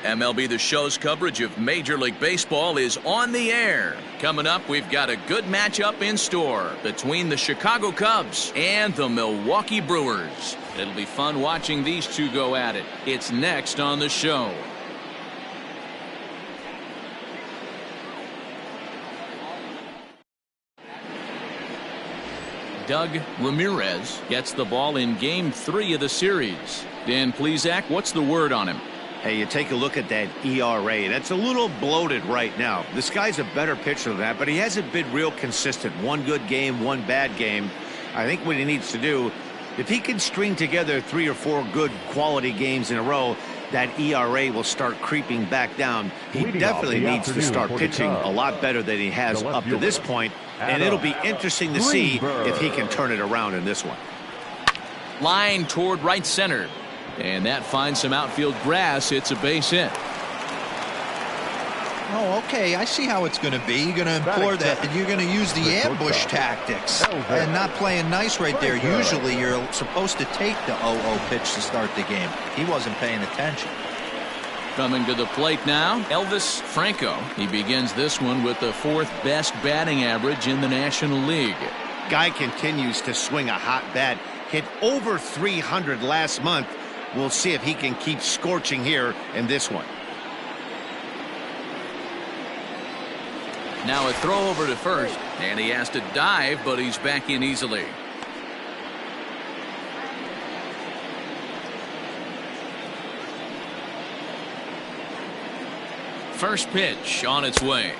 MLBThe Show's coverage of Major League Baseball is on the air. Coming up, we've got a good matchup in store between the Chicago Cubs and the Milwaukee Brewers. It'll be fun watching these two go at it. It's next on the show. Doug Ramirez gets the ball in Game 3 of the series. Dan Plesac, what's the word on him? Hey, you take a look at that ERA. That's a little bloated right now. This guy's a better pitcher than that, but he hasn't been real consistent. One good game, one bad game. I think what he needs to do, if he can string together 3 or 4 good quality games in a row, that ERA will start creeping back down. He definitely needs to start pitching a lot better than he has up to this point, and it'll be interesting to see if he can turn it around in this one. Line toward right center, and that finds some outfield grass. It's a base hit. Oh, okay. I see how it's going to be. You're going to employ that, and you're going to use the ambush tactics and not playing nice right there. Usually, you're supposed to take the 0-0 pitch to start the game. He wasn't paying attention. Coming to the plate now, Elvis Franco. He begins this one with the 4th best batting average in the National League. Guy continues to swing a hot bat. Hit over 300 last month. We'll see if he can keep scorching here in this one. Now a throw over to first, and he has to dive, but he's back in easily. First pitch on its way.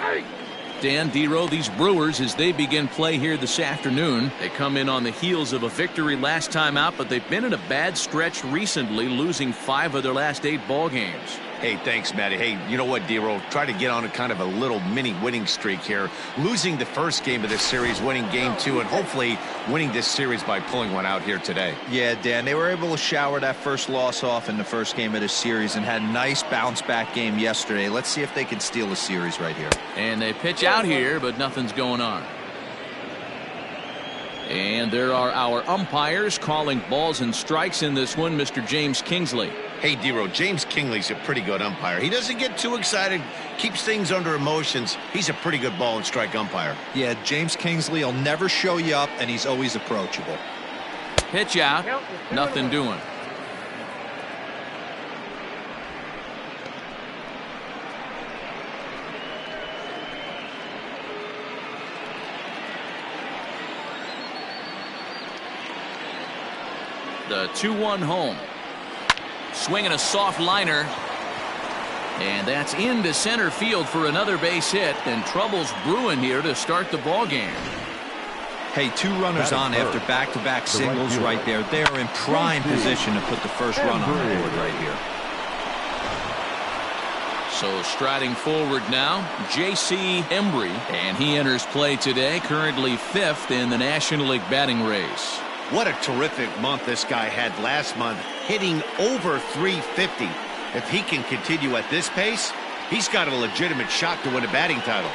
Dan Dero, these Brewers, as they begin play here this afternoon, they come in on the heels of a victory last time out, but they've been in a bad stretch recently, losing 5 of their last 8 ball games. Hey, thanks, Matty. Hey, you know what, Dero? Try to get on a kind of a little mini winning streak here. Losing the first game of this series, winning game 2, and hopefully winning this series by pulling one out here today. Yeah, Dan, they were able to shower that first loss off in the first game of this series and had a nice bounce-back game yesterday. Let's see if they can steal the series right here. And they pitch out here, but nothing's going on. And there are our umpires calling balls and strikes in this one, Mr. James Kingsley. Hey, Dero, James Kingsley's a pretty good umpire. He doesn't get too excited, keeps things under emotions. He's a pretty good ball and strike umpire. Yeah, James Kingsley will never show you up, and he's always approachable. Pitch out, nothing doing. The 2-1 home. Swinging a soft liner. And that's into center field for another base hit. And trouble's brewing here to start the ball game. Hey, 2 runners on after back-to-back singles right there. They are in prime position to put the first run on the board right here. So striding forward now, J.C. Embry. And he enters play today, currently 5th in the National League batting race. What a terrific month this guy had last month, hitting over 350. If he can continue at this pace, he's got a legitimate shot to win a batting title.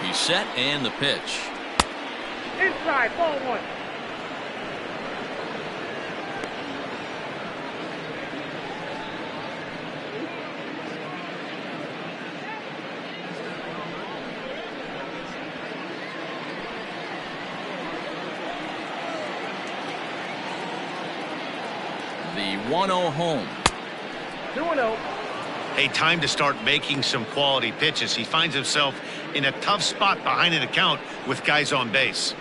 He's set, and the pitch. Inside, ball 1. The 1-0 home. 2-0. Hey, time to start making some quality pitches. He finds himself in a tough spot behind an account with guys on base.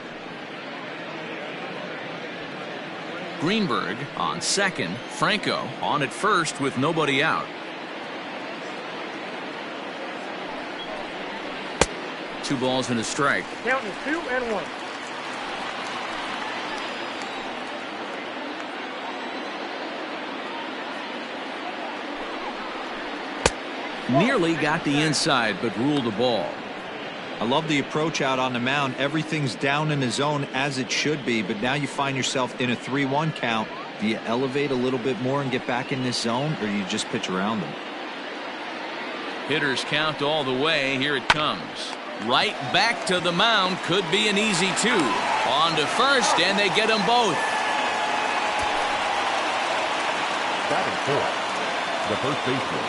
Greenberg on second. Franco on at first with nobody out. 2 balls and a strike. Counting 2-1. Nearly got the inside, but ruled the ball. I love the approach out on the mound. Everything's down in the zone as it should be, but now you find yourself in a 3-1 count. Do you elevate a little bit more and get back in this zone, or do you just pitch around them? Hitters count all the way. Here it comes. Right back to the mound. Could be an easy 2. On to first, and they get them both. Batting 4th, the first baseman,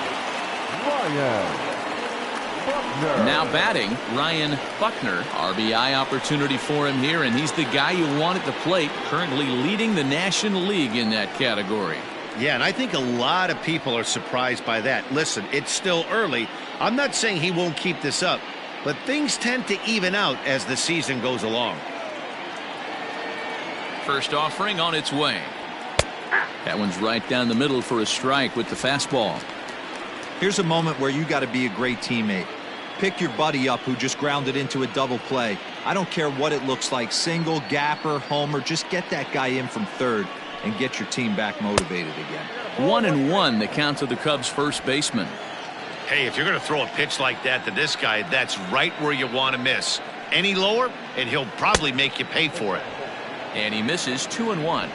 Ryan Buckner. Now batting, Ryan Buckner. RBI opportunity for him here, and he's the guy you want at the plate, currently leading the National League in that category. Yeah, and I think a lot of people are surprised by that. Listen, it's still early. I'm not saying he won't keep this up, but things tend to even out as the season goes along. First offering on its way. That one's right down the middle for a strike with the fastball. Here's a moment where you got to be a great teammate. Pick your buddy up who just grounded into a double play. I don't care what it looks like, single, gapper, homer, just get that guy in from third and get your team back motivated again. 1-1 the count to the Cubs first baseman. Hey, if you're going to throw a pitch like that to this guy, that's right where you want to miss. Any lower, and he'll probably make you pay for it. And he misses 2-1.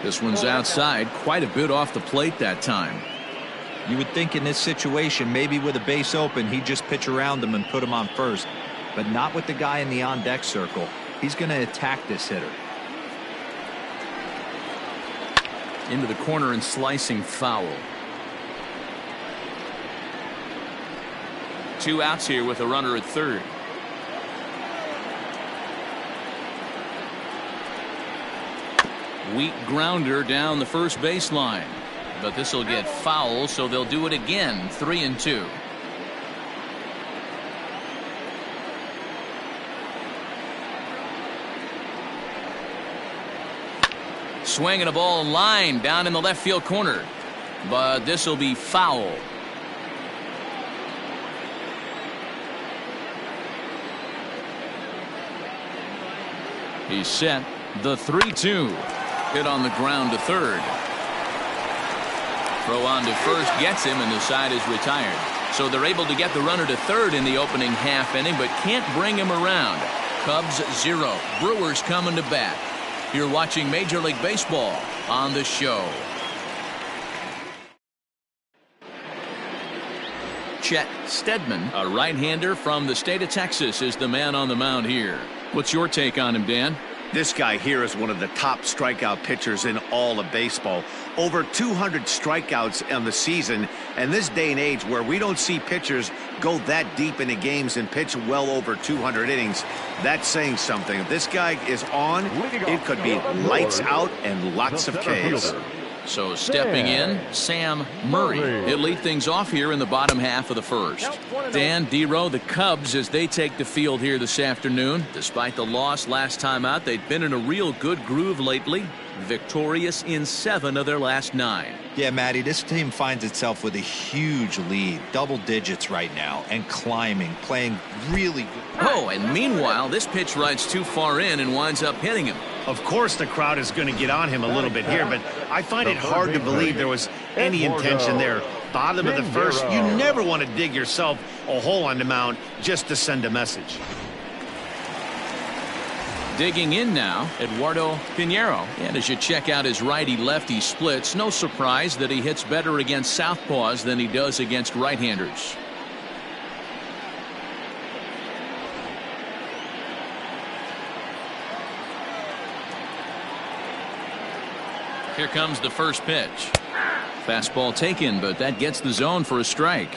This one's outside, quite a bit off the plate that time. You would think in this situation, maybe with a base open, he'd just pitch around him and put him on first. But not with the guy in the on-deck circle. He's going to attack this hitter. Into the corner and slicing foul. 2 outs here with a runner at third. Weak grounder down the first baseline. But this will get foul, so they'll do it again. 3-2. Swinging a ball line down in the left field corner. But this will be foul. He's set. The 3-2. Hit on the ground to third. Throw on to first gets him, and the side is retired. So they're able to get the runner to third in the opening half inning, but can't bring him around. Cubs 0. Brewers coming to bat. You're watching Major League Baseball on the show. Chet Steadman, a right-hander from the state of Texas, is the man on the mound here. What's your take on him, Dan? This guy here is one of the top strikeout pitchers in all of baseball. Over 200 strikeouts on the season, and this day and age where we don't see pitchers go that deep into games and pitch well over 200 innings, that's saying something. If this guy is on, it could be lights out and lots of Ks. So stepping in, Sam Murray. He'll lead things off here in the bottom half of the first. Dan, D-Row, the Cubs, as they take the field here this afternoon. Despite the loss last time out, they've been in a real good groove lately. Victorious in 7 of their last 9. Yeah, Matty, this team finds itself with a huge lead, double digits right now, and climbing, playing really good. Oh, and meanwhile, this pitch rides too far in and winds up hitting him. Of course the crowd is going to get on him a little bit here, but I find it hard to believe there was any intention there. Bottom of the first, you never want to dig yourself a hole on the mound just to send a message. Digging in now, Eduardo Pinero. And as you check out his righty-lefty splits, no surprise that he hits better against southpaws than he does against right-handers. Here comes the first pitch. Fastball taken, but that gets the zone for a strike.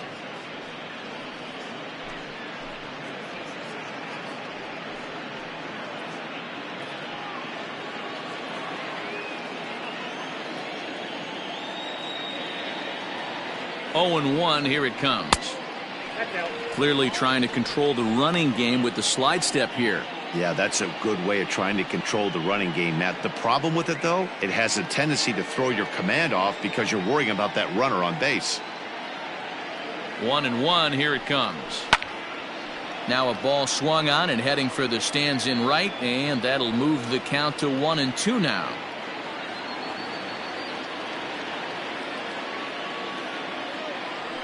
Oh, 0-1, here it comes. Clearly trying to control the running game with the slide step here. Yeah, that's a good way of trying to control the running game, Matt. The problem with it, though, it has a tendency to throw your command off because you're worrying about that runner on base. 1-1, here it comes. Now a ball swung on and heading for the stands in right, and that'll move the count to 1-2 now.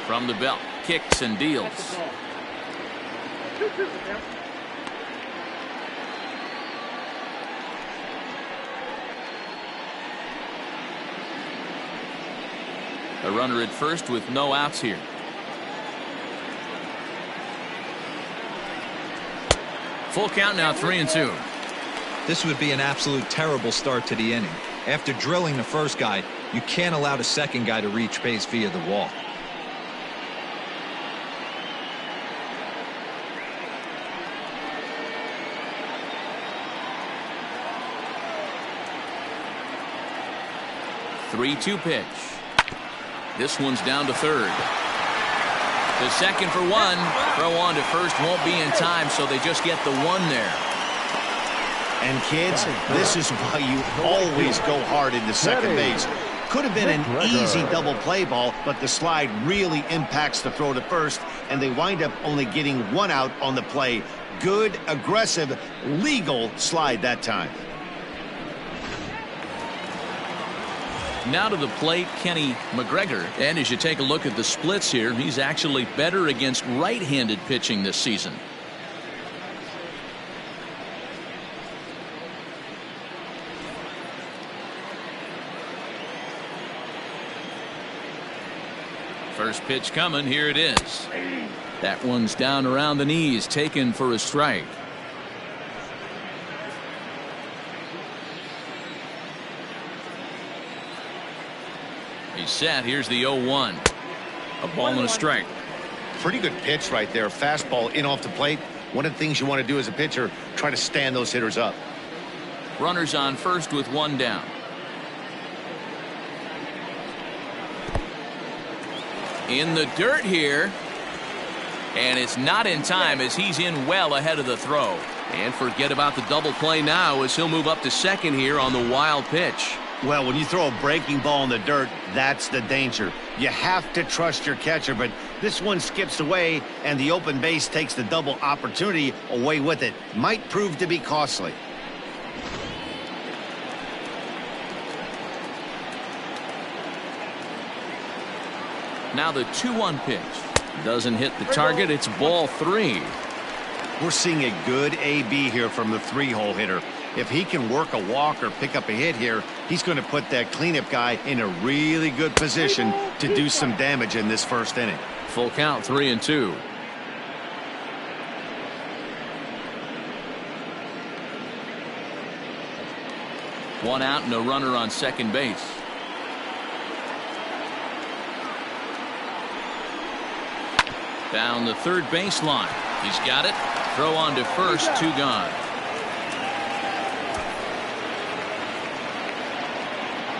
From the belt, kicks and deals. A runner at first with no outs here. Full count now, 3-2. This would be an absolute terrible start to the inning. After drilling the first guy, you can't allow the second guy to reach base via the wall. Three-two pitch. This one's down to third. The second for one. Throw on to first won't be in time, so they just get the one there. And kids, this is why you always go hard into second base. Could have been an easy double play ball, but the slide really impacts the throw to first, and they wind up only getting one out on the play. Good, aggressive, legal slide that time. Now to the plate, Kenny Mcgregor. And as you take a look at the splits here, he's actually better against right-handed pitching this season. First pitch coming. Here it is. That one's down around the knees, taken for a strike. He's set. Here's the 0-1. A ball and a strike. Pretty good pitch right there. Fastball in off the plate. One of the things you want to do as a pitcher, try to stand those hitters up. Runners on first with one down. In the dirt here. And it's not in time as he's in well ahead of the throw. And forget about the double play now as he'll move up to second here on the wild pitch. Well, when you throw a breaking ball in the dirt, that's the danger. You have to trust your catcher, but this one skips away, and the open base takes the double opportunity away with it. Might prove to be costly. Now the 2-1 pitch. Doesn't hit the target. It's ball 3. We're seeing a good AB here from the 3-hole hitter. If he can work a walk or pick up a hit here, he's going to put that cleanup guy in a really good position to do some damage in this first inning. Full count, 3-2. One out and a runner on second base. Down the third baseline. He's got it. Throw on to first, 2 gone.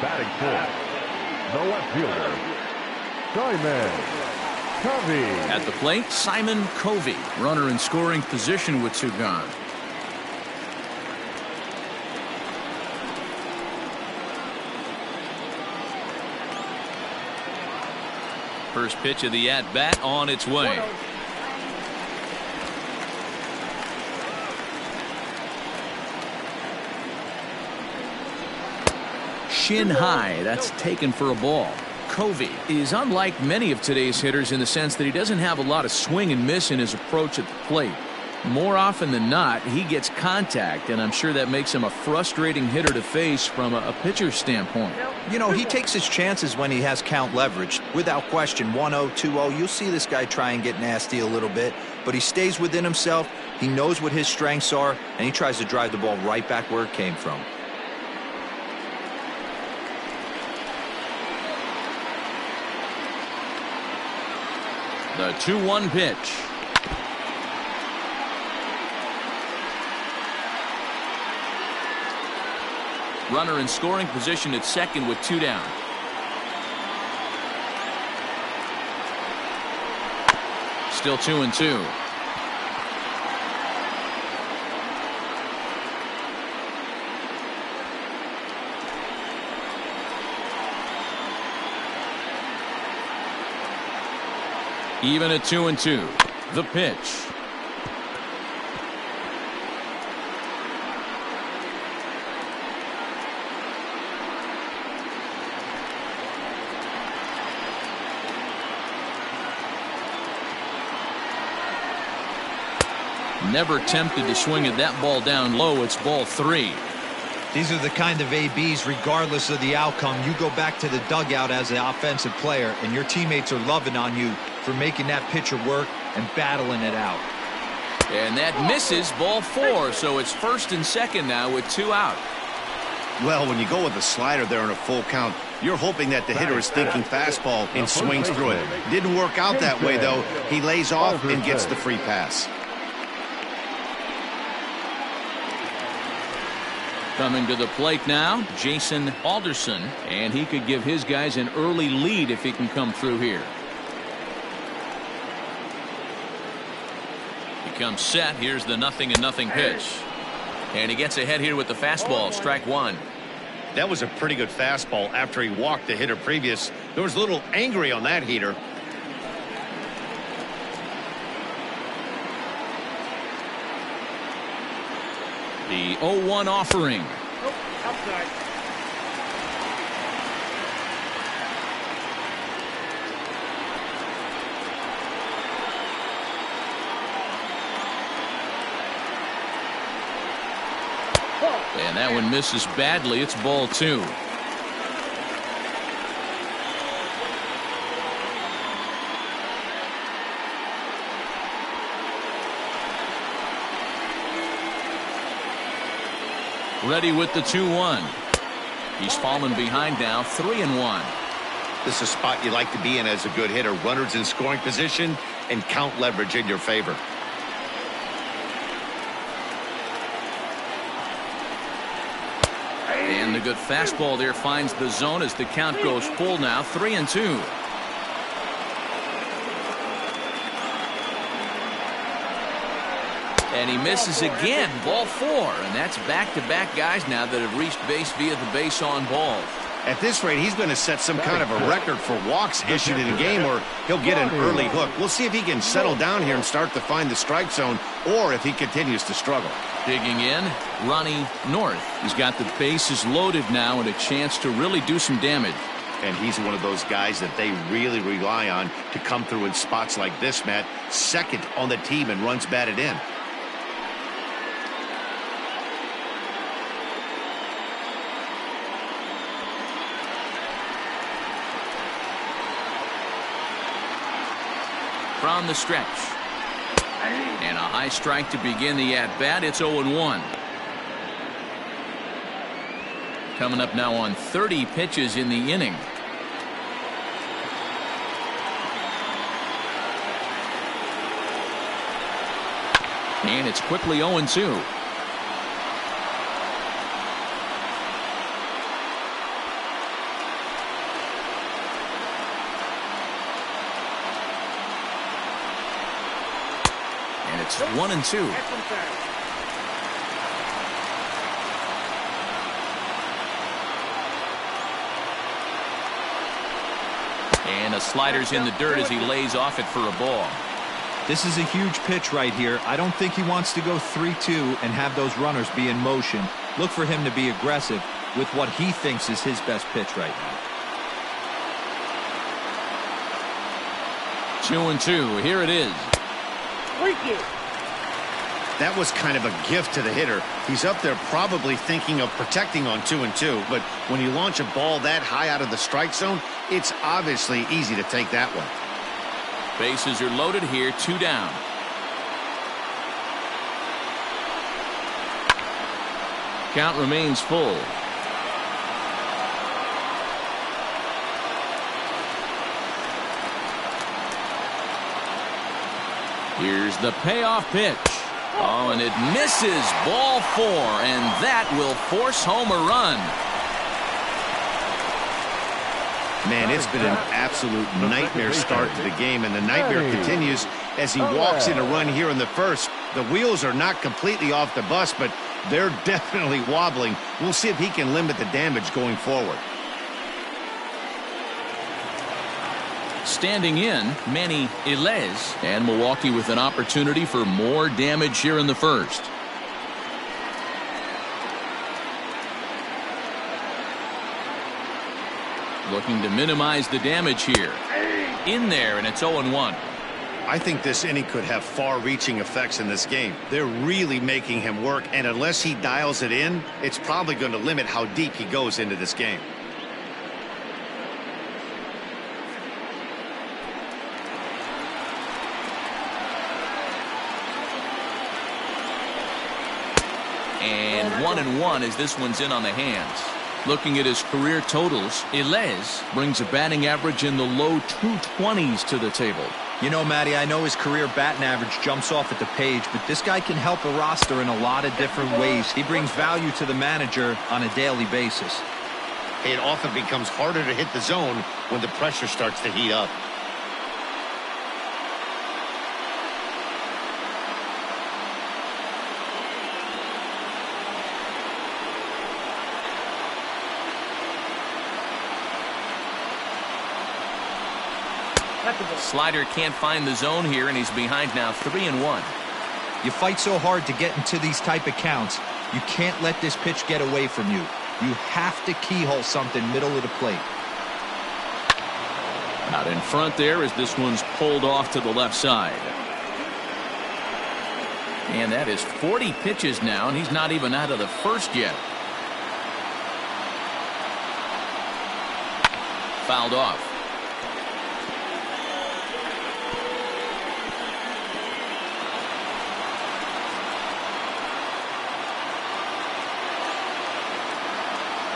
Batting fourth, the left fielder, Simon Covey. At the plate, Simon Covey. Runner in scoring position with 2 gone. First pitch of the at-bat on its way. Shin high. That's taken for a ball. Covey is unlike many of today's hitters in the sense that he doesn't have a lot of swing and miss in his approach at the plate. More often than not, he gets contact, and I'm sure that makes him a frustrating hitter to face from a pitcher's standpoint. You know, he takes his chances when he has count leverage. Without question, 1-0, 2-0, you'll see this guy try and get nasty a little bit, but he stays within himself. He knows what his strengths are, and he tries to drive the ball right back where it came from. The 2-1 pitch. Runner in scoring position at second with 2 down. Still 2-2. Even at 2-2. The pitch. Never tempted to swing at that ball down low. It's ball 3. These are the kind of ABs, regardless of the outcome. You go back to the dugout as an offensive player, and your teammates are loving on you for making that pitcher work and battling it out. And that misses, ball 4, so it's first and second now with 2 out. Well, when you go with a slider there in a full count, you're hoping that the hitter is thinking fastball and swings through it. Didn't work out that way, though. He lays off and gets the free pass. Coming to the plate now, Jason Alderson, and he could give his guys an early lead if he can come through here. He comes set. Here's the 0-0 pitch. And he gets ahead here with the fastball, strike 1. That was a pretty good fastball after he walked the hitter previous. There was a little angry on that heater. The 0-1 offering. Nope, outside. And that one misses badly. It's ball 2. Ready with the 2-1. He's fallen behind now, 3-1. This is a spot you like to be in as a good hitter. Runners in scoring position and count leverage in your favor. And the good fastball there finds the zone as the count goes full now, 3-2. And he misses again, ball 4. And that's back-to-back guys now that have reached base via the base on balls. At this rate, he's going to set some kind of a record for walks issued in a game, or he'll get an early hook. We'll see if he can settle down here and start to find the strike zone, or if he continues to struggle. Digging in, Ronnie North. He's got the bases loaded now and a chance to really do some damage. And he's one of those guys that they really rely on to come through in spots like this, Matt. Second on the team and runs batted in. From the stretch. And a high strike to begin the at-bat. It's 0-1. Coming up now on 30 pitches in the inning. And it's quickly 0-2. It's 1-2. And a slider's in the dirt as he lays off it for a ball. This is a huge pitch right here. I don't think he wants to go 3-2 and have those runners be in motion. Look for him to be aggressive with what he thinks is his best pitch right now. 2-2. Here it is. That was kind of a gift to the hitter. He's up there probably thinking of protecting on 2-2, but when you launch a ball that high out of the strike zone, it's obviously easy to take that one. Bases are loaded here, 2 down. Count remains full. Here's the payoff pitch. Oh, and it misses, ball 4, and that will force home a run. Man, it's been an absolute nightmare start to the game, and the nightmare continues as he walks in a run here in the first. The wheels are not completely off the bus, but they're definitely wobbling. We'll see if he can limit the damage going forward. Standing in, Manny Ilez, and Milwaukee with an opportunity for more damage here in the first. Looking to minimize the damage here. In there, and it's 0-1. I think this inning could have far-reaching effects in this game. They're really making him work, and unless he dials it in, it's probably going to limit how deep he goes into this game. And 1-1 as this one's in on the hands. Looking at his career totals, Elvis brings a batting average in the low 220s to the table. You know, Matty, I know his career batting average jumps off at the page, but this guy can help a roster in a lot of different ways. He brings value to the manager on a daily basis. It often becomes harder to hit the zone when the pressure starts to heat up. Slider can't find the zone here, and he's behind now 3-1. You fight so hard to get into these type of counts. You can't let this pitch get away from you. You have to keyhole something middle of the plate. Out in front there as this one's pulled off to the left side. And that is 40 pitches now, and he's not even out of the first yet. Fouled off.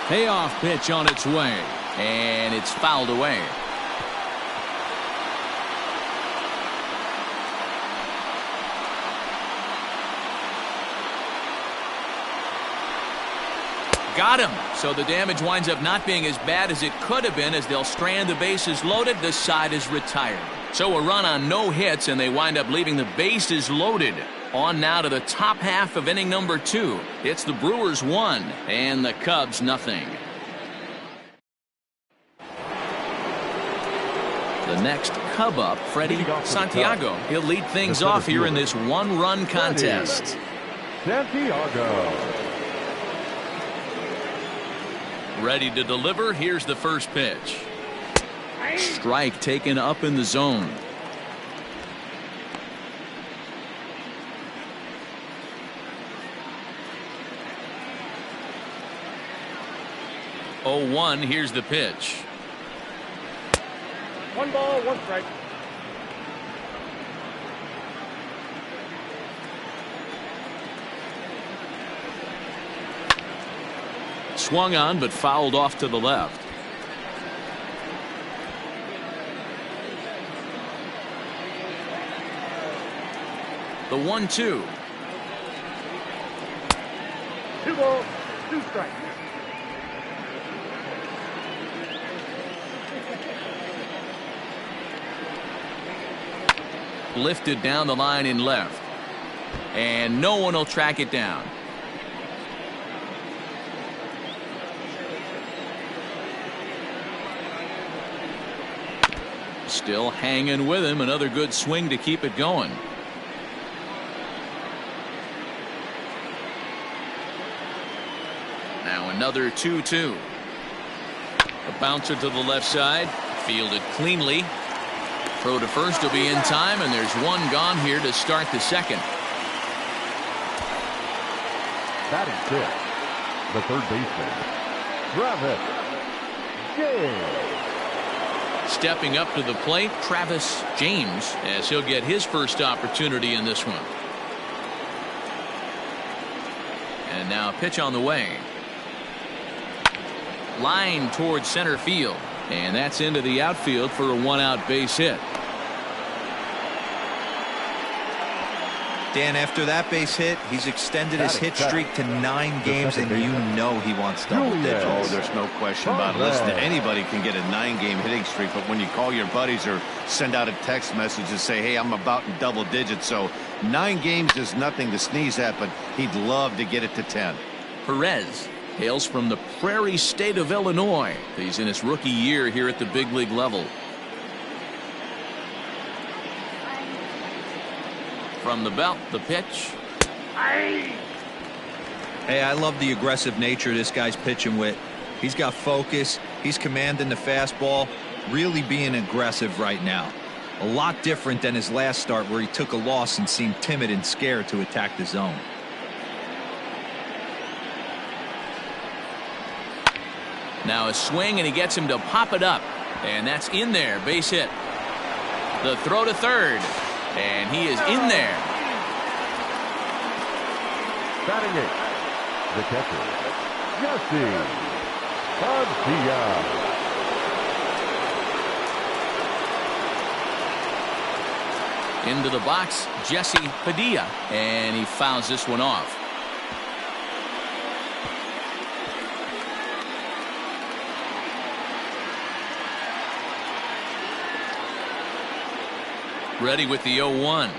Payoff pitch on its way, and it's fouled away. Got him. So the damage winds up not being as bad as it could have been, as they'll strand the bases loaded. The side is retired. So a run on no hits, and they wind up leaving the bases loaded. On now to the top half of inning number 2. It's the Brewers 1 and the Cubs nothing. The next Cub up, Freddy Santiago. He'll lead things off here in this one-run contest. Santiago. Ready to deliver. Here's the first pitch. Strike taken up in the zone. Oh, 1. Here's the pitch. 1 ball, 1 strike. Swung on, but fouled off to the left. The 1-2. 2 balls, 2 strikes. Lifted down the line in left, and no one will track it down. Still hanging with him. Another good swing to keep it going. Now another 2-2. A bouncer to the left side, fielded cleanly. Throw to first will be in time, and there's one gone here to start the second. Batting fifth, the third baseman, Travis James. Stepping up to the plate, Travis James, as he'll get his first opportunity in this one. And now a pitch on the way. Line towards center field, and that's into the outfield for a one-out base hit. Dan, after that base hit, he's extended his hit streak to 9 games, and you know he wants double digits. Oh, there's no question about it. Listen, anybody can get a 9-game hitting streak, but when you call your buddies or send out a text message and say, hey, I'm about in double digits, so 9 games is nothing to sneeze at, but he'd love to get it to 10. Perez hails from the Prairie State of Illinois. He's in his rookie year here at the big league level. From the belt, the pitch. Hey, I love the aggressive nature this guy's pitching with. He's got focus. He's commanding the fastball. Really being aggressive right now. A lot different than his last start, where he took a loss and seemed timid and scared to attack the zone. Now a swing, and he gets him to pop it up. And that's in there. Base hit. The throw to third. And he is in there. Batting eighth, The catcher, Santiago. Into the box, Jesse Padilla, and he fouls this one off. Ready with the 0-1.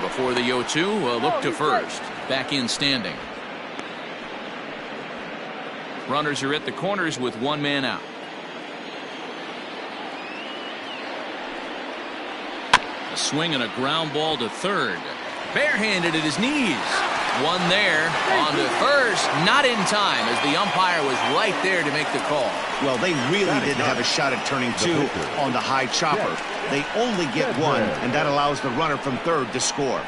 Before the 0-2, a look to first. Back in standing. Runners are at the corners with one man out. A swing and a ground ball to third. Barehanded at his knees. One there on to first. Not in time as the umpire was right there to make the call. Well, they really didn't have a shot at turning two on the high chopper. They only get one, and that allows the runner from third to score.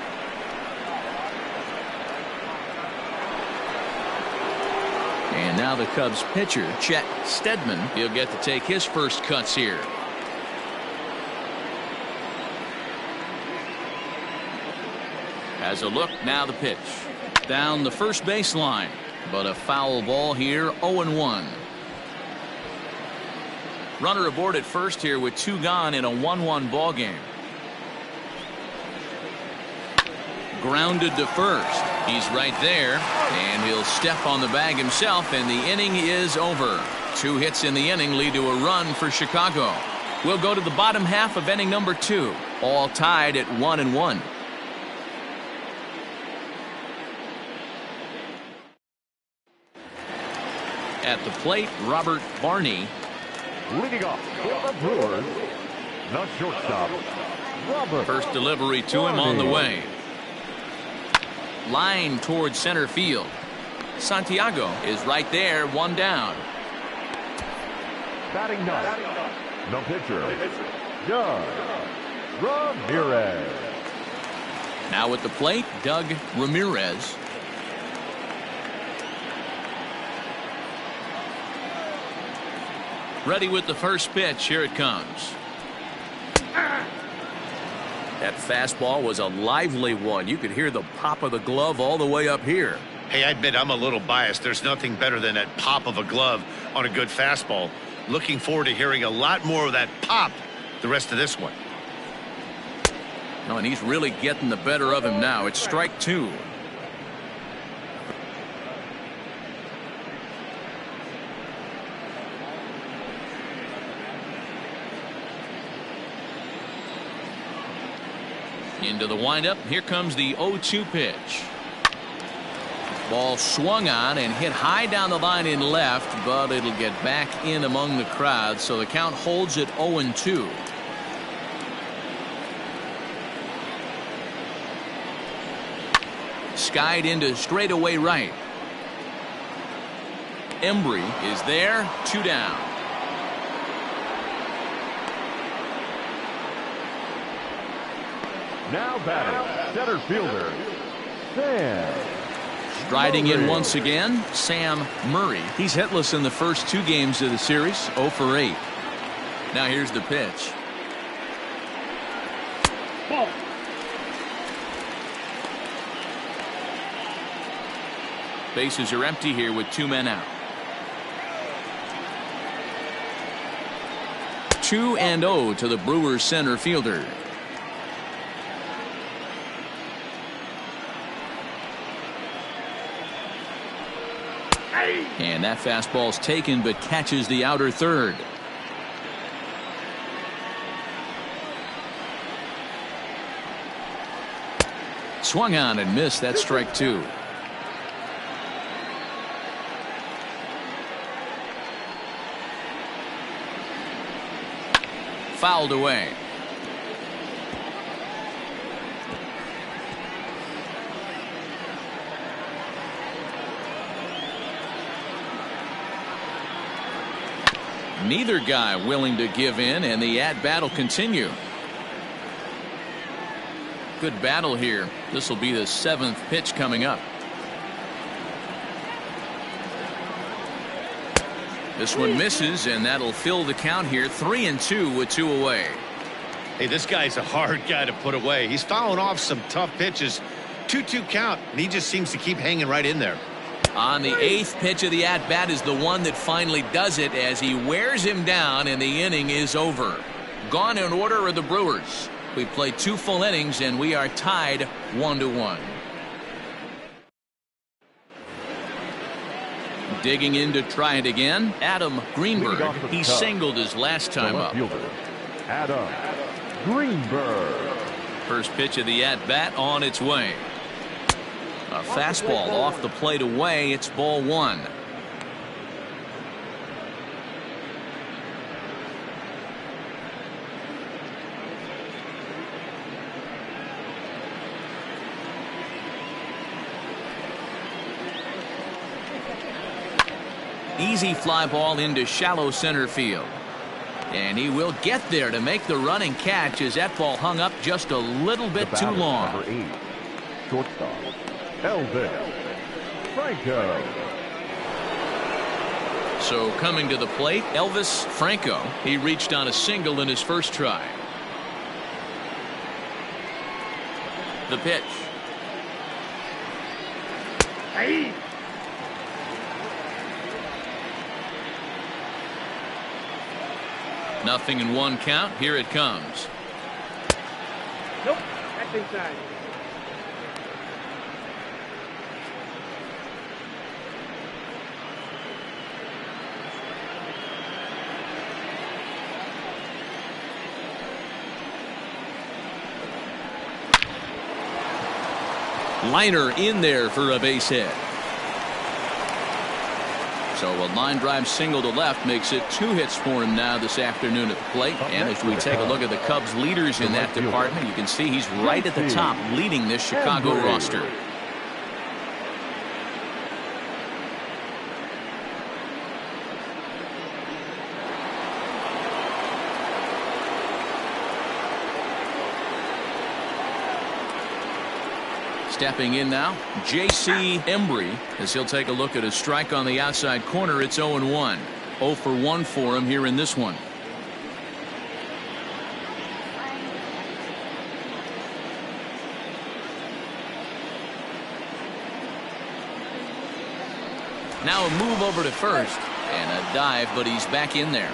And now the Cubs pitcher, Chet Steadman, he'll get to take his first cuts here. Has a look, now the pitch. Down the first baseline, but a foul ball here, 0-1. Runner aboard at first here with two gone in a 1-1 ball game. Grounded to first. He's right there, and he'll step on the bag himself, and the inning is over. 2 hits in the inning lead to a run for Chicago. We'll go to the bottom half of inning number 2, all tied at 1-1. At the plate, Robert Barney. Leading off for the Brewers, the shortstop, Robert. First delivery to him on the way. Line towards center field. Santiago is right there, one down. Batting ninth, the pitcher, Ramirez. Now at the plate, Doug Ramirez. Ready with the first pitch. Here it comes. That fastball was a lively one. You could hear the pop of the glove all the way up here. Hey, I admit I'm a little biased. There's nothing better than that pop of a glove on a good fastball. Looking forward to hearing a lot more of that pop the rest of this one. Oh, and he's really getting the better of him now. It's strike 2. Into the windup. Here comes the 0-2 pitch. Ball swung on and hit high down the line in left, but it'll get back in among the crowd, so the count holds at 0-2. Skied into straightaway right. Embry is there, 2 down. Now batting, center fielder, Sam. Striding in once again, Sam Murray. He's hitless in the first 2 games of the series, 0 for 8. Now here's the pitch. Ball. Bases are empty here with 2 men out. 2-0 to the Brewers center fielder. And that fastball's taken but catches the outer third. Swung on and missed. That's strike 2. Fouled away. Neither guy willing to give in, and the at-bat will continue. Good battle here. This will be the 7th pitch coming up. This one misses, and that'll fill the count here. 3-2 with 2 away. Hey, this guy's a hard guy to put away. He's fouling off some tough pitches. 2-2 count, and he just seems to keep hanging right in there. On the 8th pitch of the at-bat is the one that finally does it as he wears him down, and the inning is over. Gone in order are the Brewers. We played 2 full innings, and we are tied 1-1. Digging in to try it again, Adam Greenberg. He singled his last time up. Adam Greenberg. First pitch of the at-bat on its way. A fastball off the plate away. It's ball 1. Easy fly ball into shallow center field. And he will get there to make the running catch as that ball hung up just a little bit too long. Number 8, shortstop, Elvis Franco. So coming to the plate, Elvis Franco. He reached on a single in his first try. The pitch. Hey. Nothing in 1 count. Here it comes. Nope, that's inside. Liner in there for a base hit. So a line drive single to left makes it 2 hits for him now this afternoon at the plate. And as we take a look at the Cubs leaders in that department, you can see he's right at the top leading this Chicago roster. Stepping in now, J.C. Embry, as he'll take a look at a strike on the outside corner. It's 0-1. 0 for 1 for him here in this one. Now a move over to first and a dive, but he's back in there.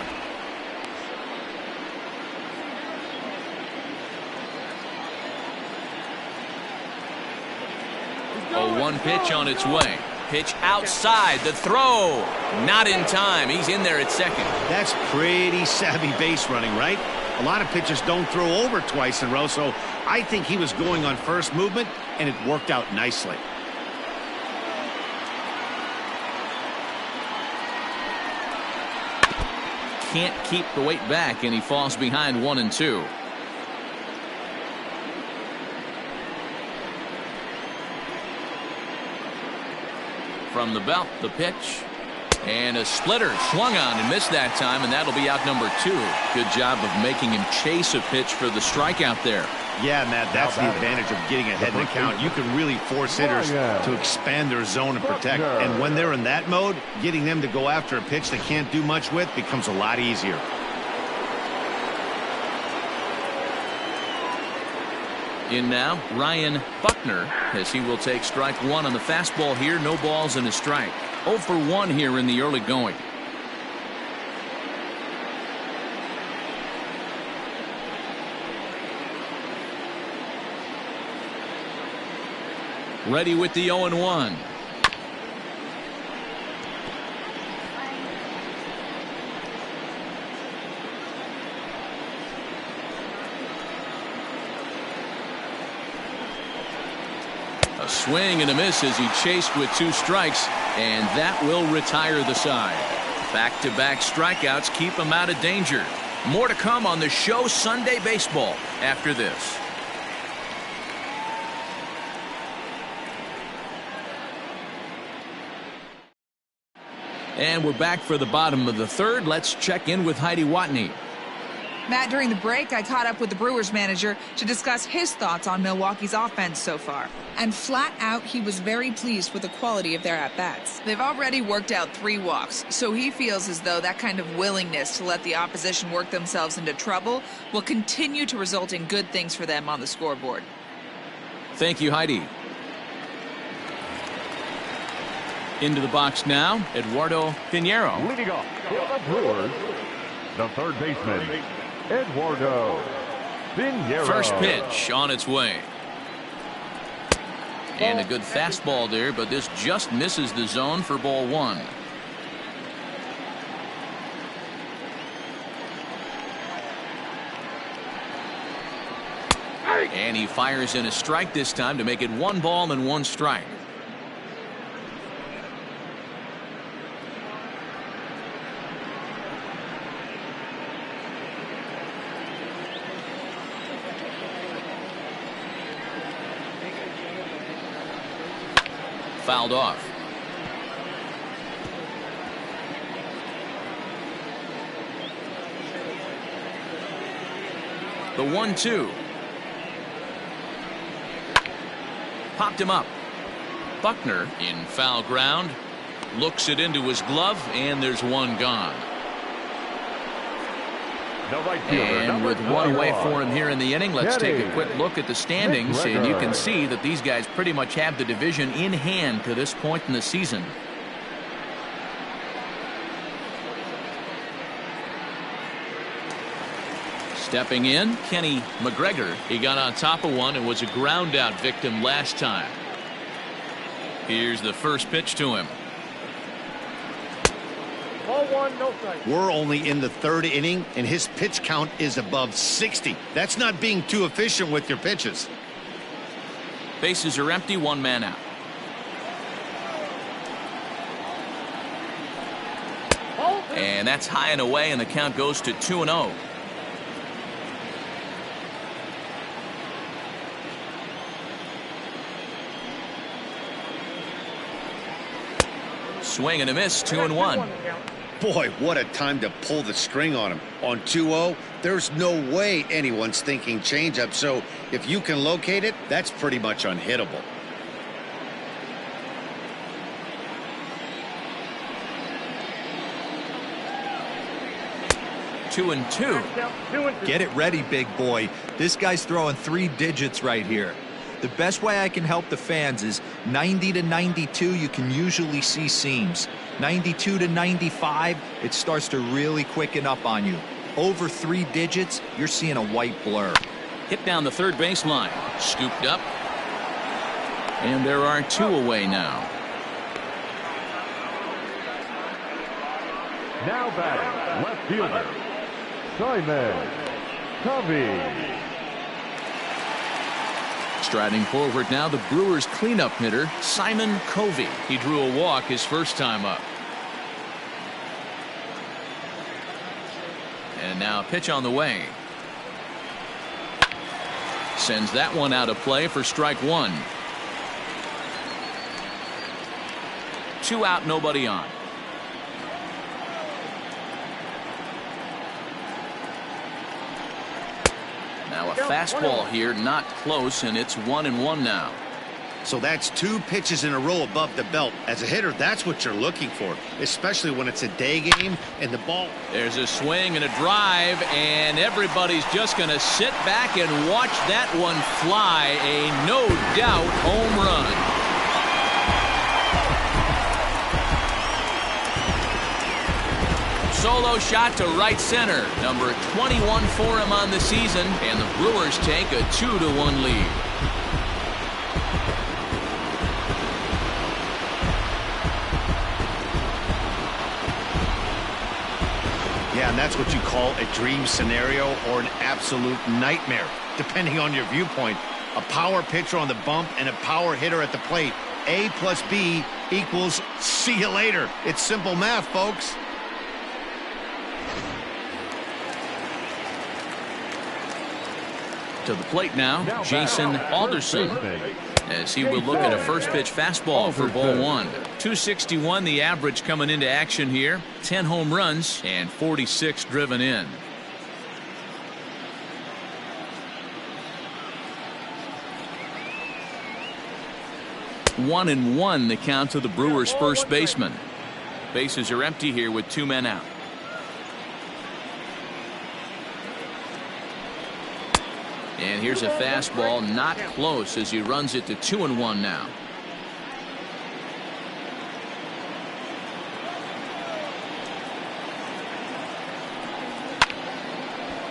0-1 pitch on its way. Pitch outside. The throw. Not in time. He's in there at second. That's pretty savvy base running, right? A lot of pitchers don't throw over twice in a row, so I think he was going on first movement, and it worked out nicely. Can't keep the weight back, and he falls behind 1-2. From the belt, the pitch. And a splitter swung on and missed that time, and that'll be out number 2. Good job of making him chase a pitch for the strikeout there. Yeah, Matt, that's the advantage of getting ahead in the count. You can really force hitters to expand their zone and protect. And when they're in that mode, getting them to go after a pitch they can't do much with becomes a lot easier. In now, Ryan Buckner, as he will take strike 1 on the fastball here. No balls and a strike. 0 for 1 here in the early going. Ready with the 0-1. A swing and a miss as he chased with 2 strikes, and that will retire the side. Back-to-back strikeouts keep him out of danger. More to come on the show Sunday Baseball after this. And we're back for the bottom of the 3rd. Let's check in with Heidi Watney. Matt, during the break, I caught up with the Brewers manager to discuss his thoughts on Milwaukee's offense so far. And flat out, he was very pleased with the quality of their at-bats. They've already worked out 3 walks, so he feels as though that kind of willingness to let the opposition work themselves into trouble will continue to result in good things for them on the scoreboard. Thank you, Heidi. Into the box now, Eduardo Pinero. Leading off for the Brewers, the third baseman, Eduardo Pinero. First pitch on its way. And a good fastball there, but this just misses the zone for ball 1. And he fires in a strike this time to make it 1 ball and 1 strike. Fouled off. The 1-2. Popped him up. Buckner in foul ground. Looks it into his glove, and there's 1 gone. And with 1 away for him here in the inning, let's take a quick look at the standings, and you can see that these guys pretty much have the division in hand to this point in the season. Stepping in, Kenny Mcgregor. He got on top of one and was a ground out victim last time. Here's the first pitch to him. Ball 1, no strike. We're only in the 3rd inning, and his pitch count is above 60. That's not being too efficient with your pitches. Bases are empty, 1 man out. And that's high and away, and the count goes to 2-0. Swing and a miss, 2-1. Boy, what a time to pull the string on him. On 2-0, there's no way anyone's thinking changeup, so if you can locate it, that's pretty much unhittable. Two and two. Get it ready, big boy. This guy's throwing 3 digits right here. The best way I can help the fans is 90 to 92, you can usually see seams. 92 to 95, it starts to really quicken up on you. Over 3 digits, you're seeing a white blur. Hit down the third baseline. Scooped up. And there are 2 away now. Now batting, left fielder, Simon Covey. Striding forward now, the Brewers cleanup hitter, Simon Covey. He drew a walk his first time up. And now a pitch on the way. Sends that one out of play for strike 1. 2 out, nobody on. Now a fastball here, not close, and it's 1-1 now. So that's 2 pitches in a row above the belt. As a hitter, that's what you're looking for, especially when it's a day game and the ball. There's a swing and a drive, and everybody's just going to sit back and watch that one fly. A no-doubt home run. Solo shot to right center. Number 21 for him on the season, and the Brewers take a 2-1 lead. Yeah, and that's what you call a dream scenario or an absolute nightmare, depending on your viewpoint. A power pitcher on the bump and a power hitter at the plate. A plus B equals see you later. It's simple math, folks. To the plate now, Jason Alderson, as he will look at a first pitch fastball for ball 1. 261 the average coming into action here. 10 home runs and 46 driven in. 1-1 the count to the Brewers' first baseman. Bases are empty here with 2 men out. And here's a fastball not close as he runs it to 2-1 now.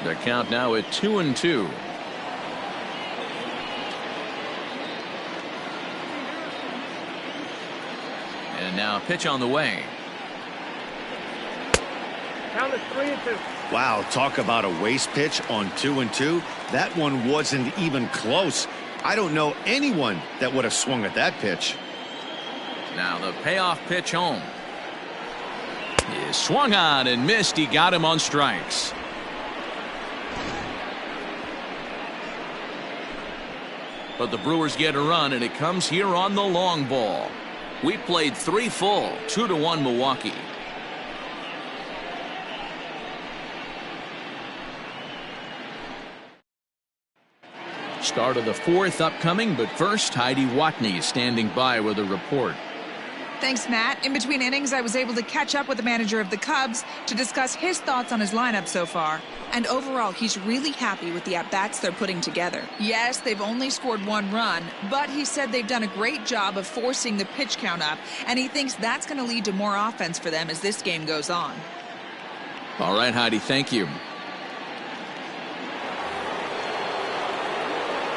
The count now at 2-2. And now a pitch on the way. Count is 3-2. Wow, talk about a waste pitch on 2-2. That one wasn't even close. I don't know anyone that would have swung at that pitch. Now the payoff pitch home. He swung on and missed. He got him on strikes. But the Brewers get a run, and it comes here on the long ball. We played 3 full, 2-1 Milwaukee. Start of the 4th upcoming, but first, Heidi Watney standing by with a report. Thanks, Matt. In between innings, I was able to catch up with the manager of the Cubs to discuss his thoughts on his lineup so far. And overall, he's really happy with the at-bats they're putting together. Yes, they've only scored 1 run, but he said they've done a great job of forcing the pitch count up, and he thinks that's going to lead to more offense for them as this game goes on. All right, Heidi, thank you.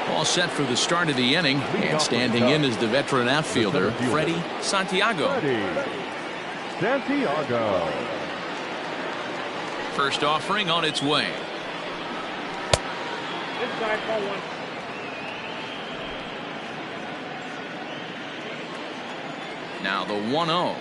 All set for the start of the inning, and standing in is the veteran outfielder, Freddie Santiago. Freddie Santiago. First offering on its way. Inside, ball 1. Now the 1-0.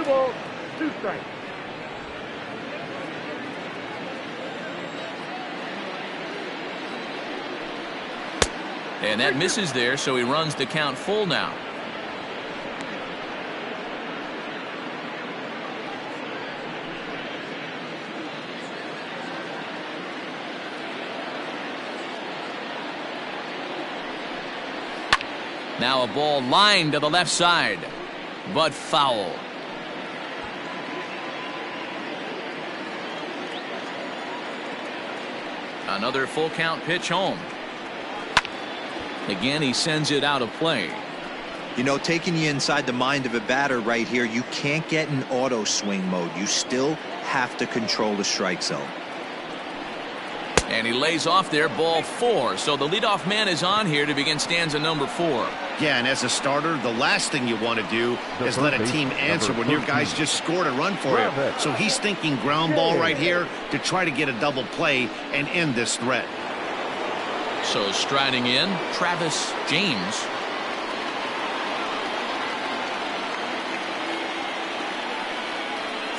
Balls, 2 strikes. And that misses there, so he runs the count full now. Now a ball lined to the left side, but foul. Another full count pitch home. Again, he sends it out of play. You know, taking you inside the mind of a batter right here, you can't get in auto swing mode. You still have to control the strike zone. And he lays off there, ball 4. So the leadoff man is on here to begin stanza number 4. Yeah, and as a starter, the last thing you want to do is let a team answer when your guys just scored a run for you. So he's thinking ground ball right here to try to get a double play and end this threat. So striding in, Travis James.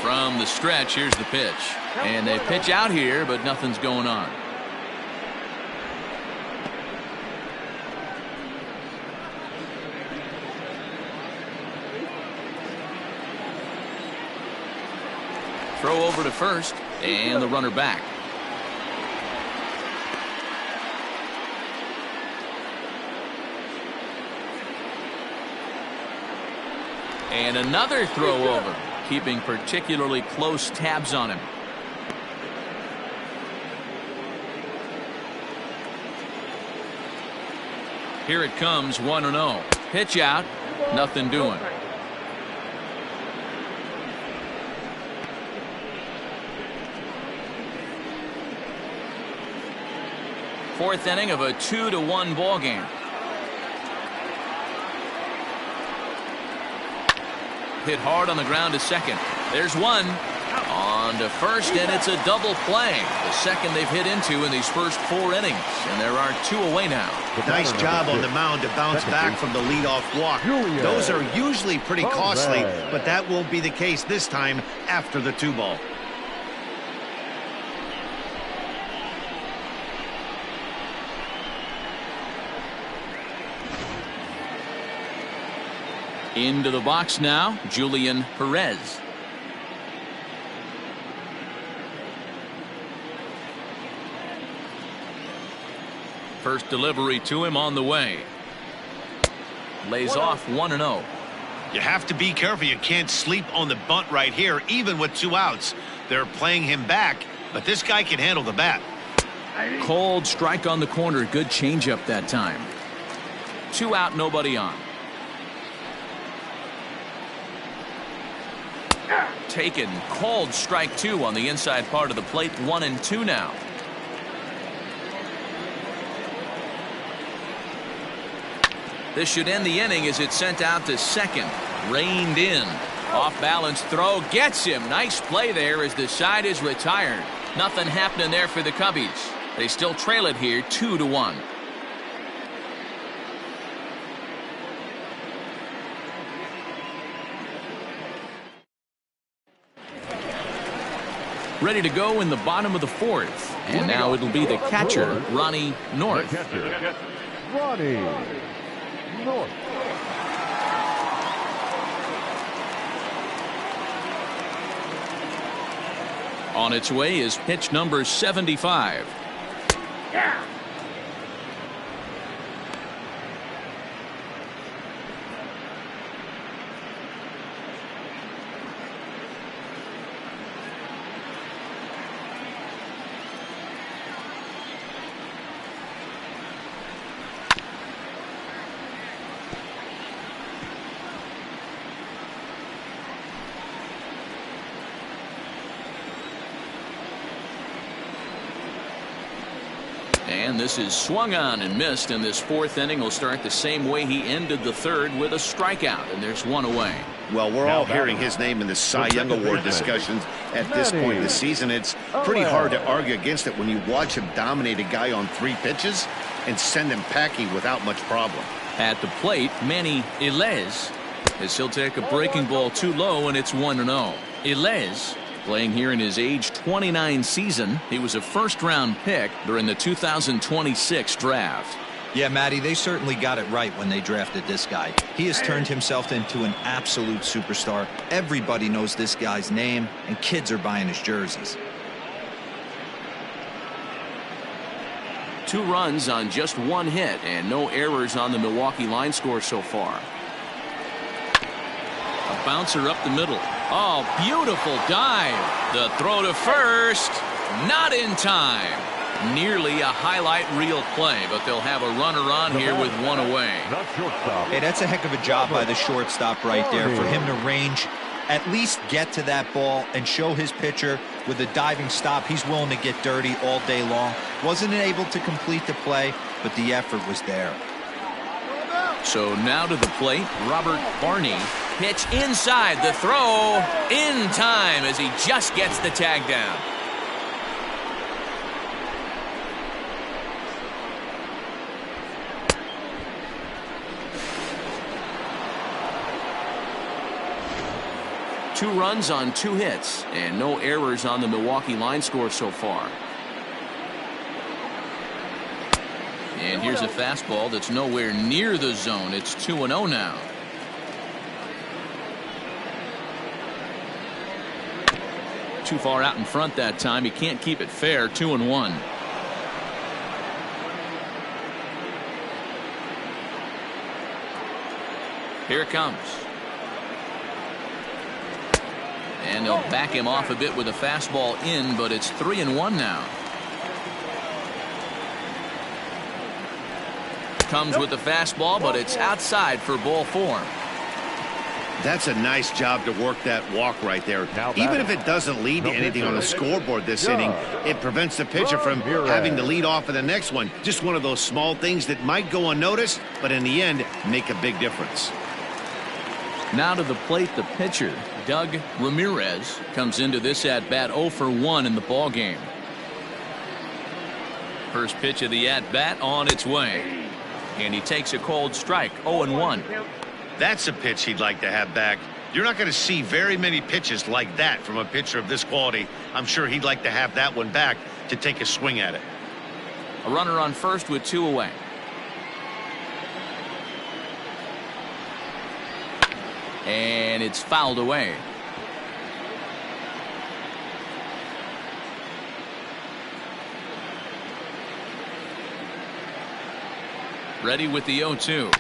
From the stretch, here's the pitch. And they pitch out here, but nothing's going on. Throw over to first, and the runner back. And another throw over, keeping particularly close tabs on him. Here it comes, 1-0. Pitch out, nothing doing. Fourth inning of a 2-1 ball game. Hit hard on the ground to second. There's one. On to first, and it's a double play. The second they've hit into in these first 4 innings, and there are 2 away now. Nice job on the mound to bounce back from the leadoff walk. Those are usually pretty costly, but that won't be the case this time after the 2-ball. Into the box now, Julian Perez. First delivery to him on the way. Lays off 1-0. You have to be careful. You can't sleep on the bunt right here, even with 2 outs. They're playing him back, but this guy can handle the bat. Cold strike on the corner. Good changeup that time. 2 out, nobody on. Taken. Cold strike 2 on the inside part of the plate. 1-2 now. This should end the inning as it's sent out to second. Reined in. Off balance throw. Gets him. Nice play there as the side is retired. Nothing happening there for the Cubbies. They still trail it here 2-1. Ready to go in the bottom of the 4th. And now it'll be the catcher, Ronnie North. Ronnie North. On its way is pitch number 75. Yeah. And this is swung on and missed, and this 4th inning will start the same way he ended the 3rd with a strikeout, and there's 1 away. Well, we're all hearing his name in the Cy Young Award discussions at this point in the season. It's pretty hard to argue against it when you watch him dominate a guy on 3 pitches and send him packing without much problem. At the plate, Manny Ilez, as he'll take a breaking ball too low, and it's 1-0. Ilez, playing here in his age 29 season. He was a first-round pick during the 2026 draft. Yeah, Matty, they certainly got it right when they drafted this guy. He has turned himself into an absolute superstar. Everybody knows this guy's name, and kids are buying his jerseys. 2 runs on just 1 hit, and no errors on the Milwaukee line score so far. A bouncer up the middle. Oh, beautiful dive. The throw to first. Not in time. Nearly a highlight reel play, but they'll have a runner on here with 1 away. Hey, that's a heck of a job by the shortstop right there for him to range, at least get to that ball and show his pitcher with a diving stop. He's willing to get dirty all day long. Wasn't able to complete the play, but the effort was there. So now to the plate, Robert Barney. Pitch inside, the throw in time as he just gets the tag down. Two runs on 2 hits and no errors on the Milwaukee line score so far. And here's a fastball that's nowhere near the zone. It's 2-0 now. Too far out in front that time. He can't keep it fair. 2-1. Here it comes. And they'll back him off a bit with a fastball in, but it's 3-1 now. Comes with the fastball, but it's outside for ball 4. That's a nice job to work that walk right there. Even if it doesn't lead to anything on the scoreboard this inning, it prevents the pitcher from having to lead off in the next one. Just one of those small things that might go unnoticed, but in the end, make a big difference. Now to the plate, the pitcher, Doug Ramirez, comes into this at-bat 0 for 1 in the ballgame. First pitch of the at-bat on its way. And he takes a cold strike, 0-1. That's a pitch he'd like to have back. You're not going to see very many pitches like that from a pitcher of this quality. I'm sure he'd like to have that one back to take a swing at it. A runner on first with 2 away. And it's fouled away. Ready with the 0-2.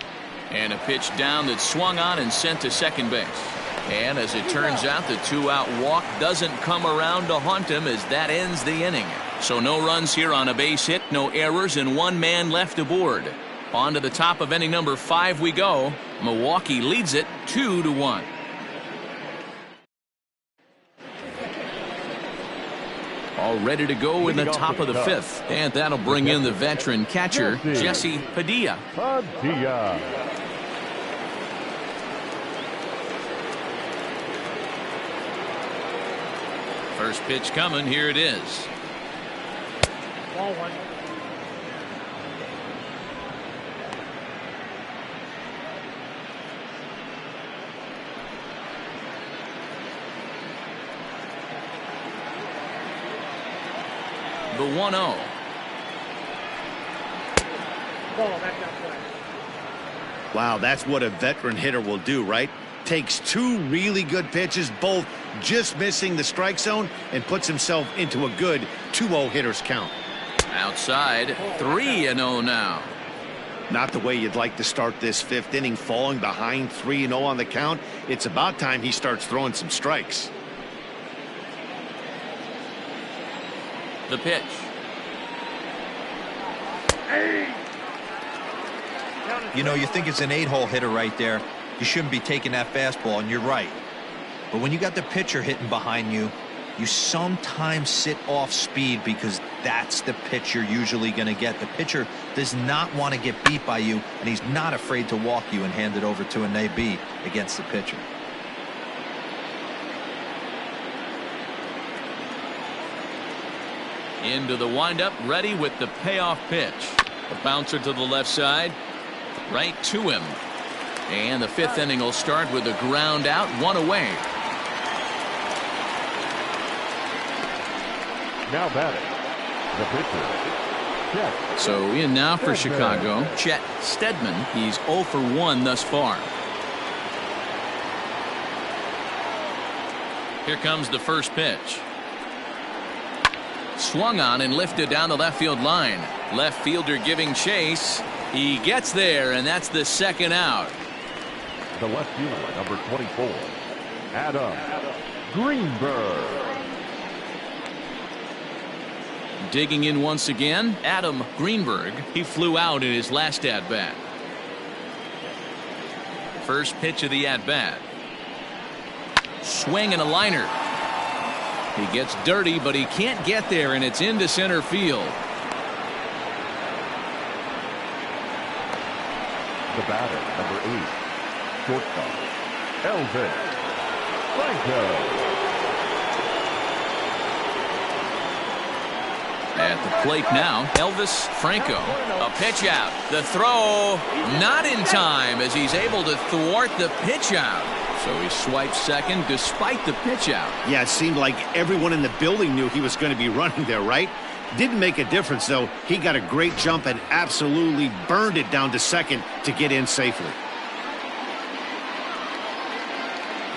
And a pitch down that swung on and sent to second base. And as it turns out, the 2-out walk doesn't come around to haunt him as that ends the inning. So no runs here on a base hit, no errors, and 1 man left aboard. On to the top of inning number 5 we go. Milwaukee leads it 2-1. All ready to go in the top of the 5th. And that'll bring in the veteran catcher, Jesse Padilla. First pitch coming. Here it is. Ball 1. The 1-0. Ball, that's outside. Wow, that's what a veteran hitter will do, right? Takes 2 really good pitches, both just missing the strike zone, and puts himself into a good 2-0 hitter's count. Outside, 3-0 now. Not the way you'd like to start this 5th inning, falling behind 3-0 on the count. It's about time he starts throwing some strikes. The pitch. You know, you think it's an 8-hole hitter right there. You shouldn't be taking that fastball, and you're right. But when you got the pitcher hitting behind you, you sometimes sit off speed because that's the pitch you're usually going to get. The pitcher does not want to get beat by you, and he's not afraid to walk you and hand it over to an AB against the pitcher. Into the windup, ready with the payoff pitch. A bouncer to the left side, right to him. And the 5th inning will start with a ground out, 1 away. Now batting, the pitcher, Chet. So in now for Chicago, Chet Steadman. He's 0 for 1 thus far. Here comes the first pitch. Swung on and lifted down the left field line. Left fielder giving chase. He gets there, and that's the 2nd out. The left fielder, number 24, Adam Greenberg. Digging in once again, Adam Greenberg. He flew out in his last at-bat. First pitch of the at-bat. Swing and a liner. He gets dirty, but he can't get there, and it's into center field. The batter, number 8, shortstop, Elvis Franco. At the plate now, Elvis Franco. A pitch out. The throw not in time as he's able to thwart the pitch out. So he swipes second despite the pitch out. Yeah, it seemed like everyone in the building knew he was going to be running there, right? Didn't make a difference, though. He got a great jump and absolutely burned it down to second to get in safely.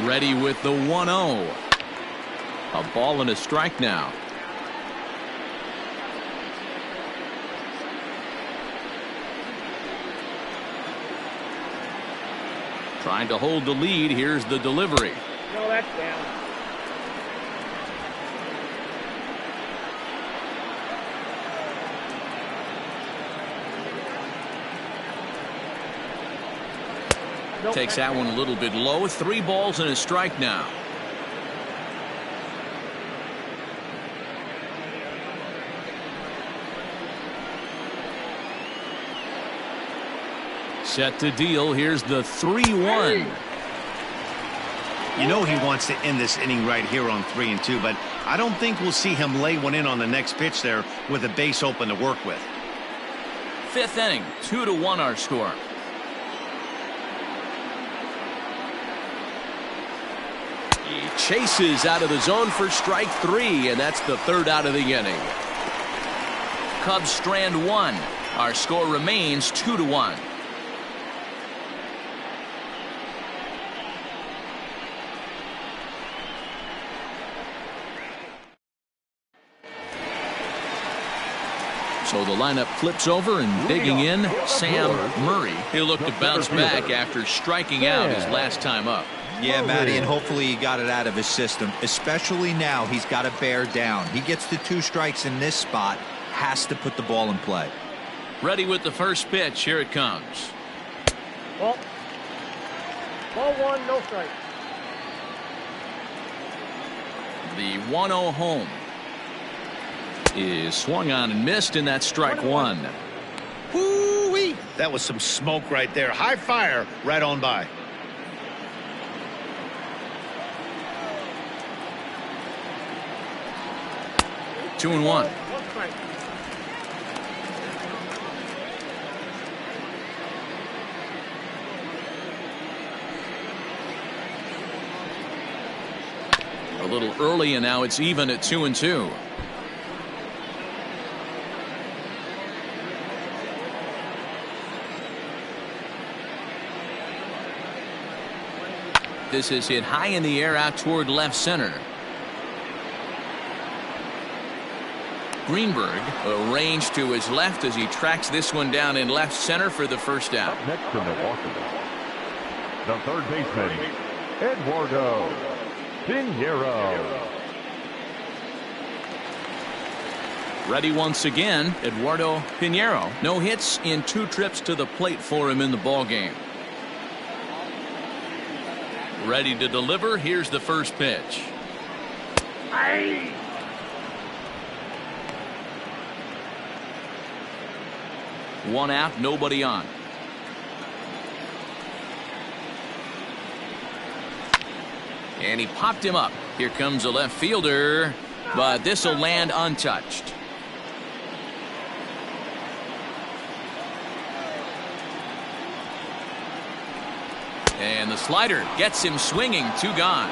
Ready with the 1-0. A ball and a strike now. Trying to hold the lead. Here's the delivery. No, that's down. Takes that one a little bit low. 3 balls and a strike now. Set to deal. Here's the 3-1. You know he wants to end this inning right here on 3-2, but I don't think we'll see him lay one in on the next pitch there with a base open to work with. Fifth inning, 2-1 our score. He chases out of the zone for strike 3, and that's the third out of the inning. Cubs strand 1. Our score remains 2-1. So the lineup flips over, and digging in, Sam Murray. He'll look to bounce back after striking out his last time up. Yeah, Matty, and hopefully he got it out of his system. Especially now, he's got to bear down. He gets the 2 strikes in this spot, has to put the ball in play. Ready with the first pitch. Here it comes. Ball 1, no strike. The 1-0 home is swung on and missed, and that's strike 1. Woo-wee! That was some smoke right there. High fire right on by. Two and one. A little early, and now it's even at 2-2. This is hit high in the air out toward left center. Greenberg arranged to his left as he tracks this one down in left center for the first out. Up next to Milwaukee, the third baseman, Eduardo Pinero. Ready once again, Eduardo Pinero. No hits in 2 trips to the plate for him in the ballgame. Ready to deliver. Here's the first pitch. Aye. One out, nobody on. And he popped him up. Here comes a left fielder, but this will land untouched. And the slider gets him swinging. 2 gone.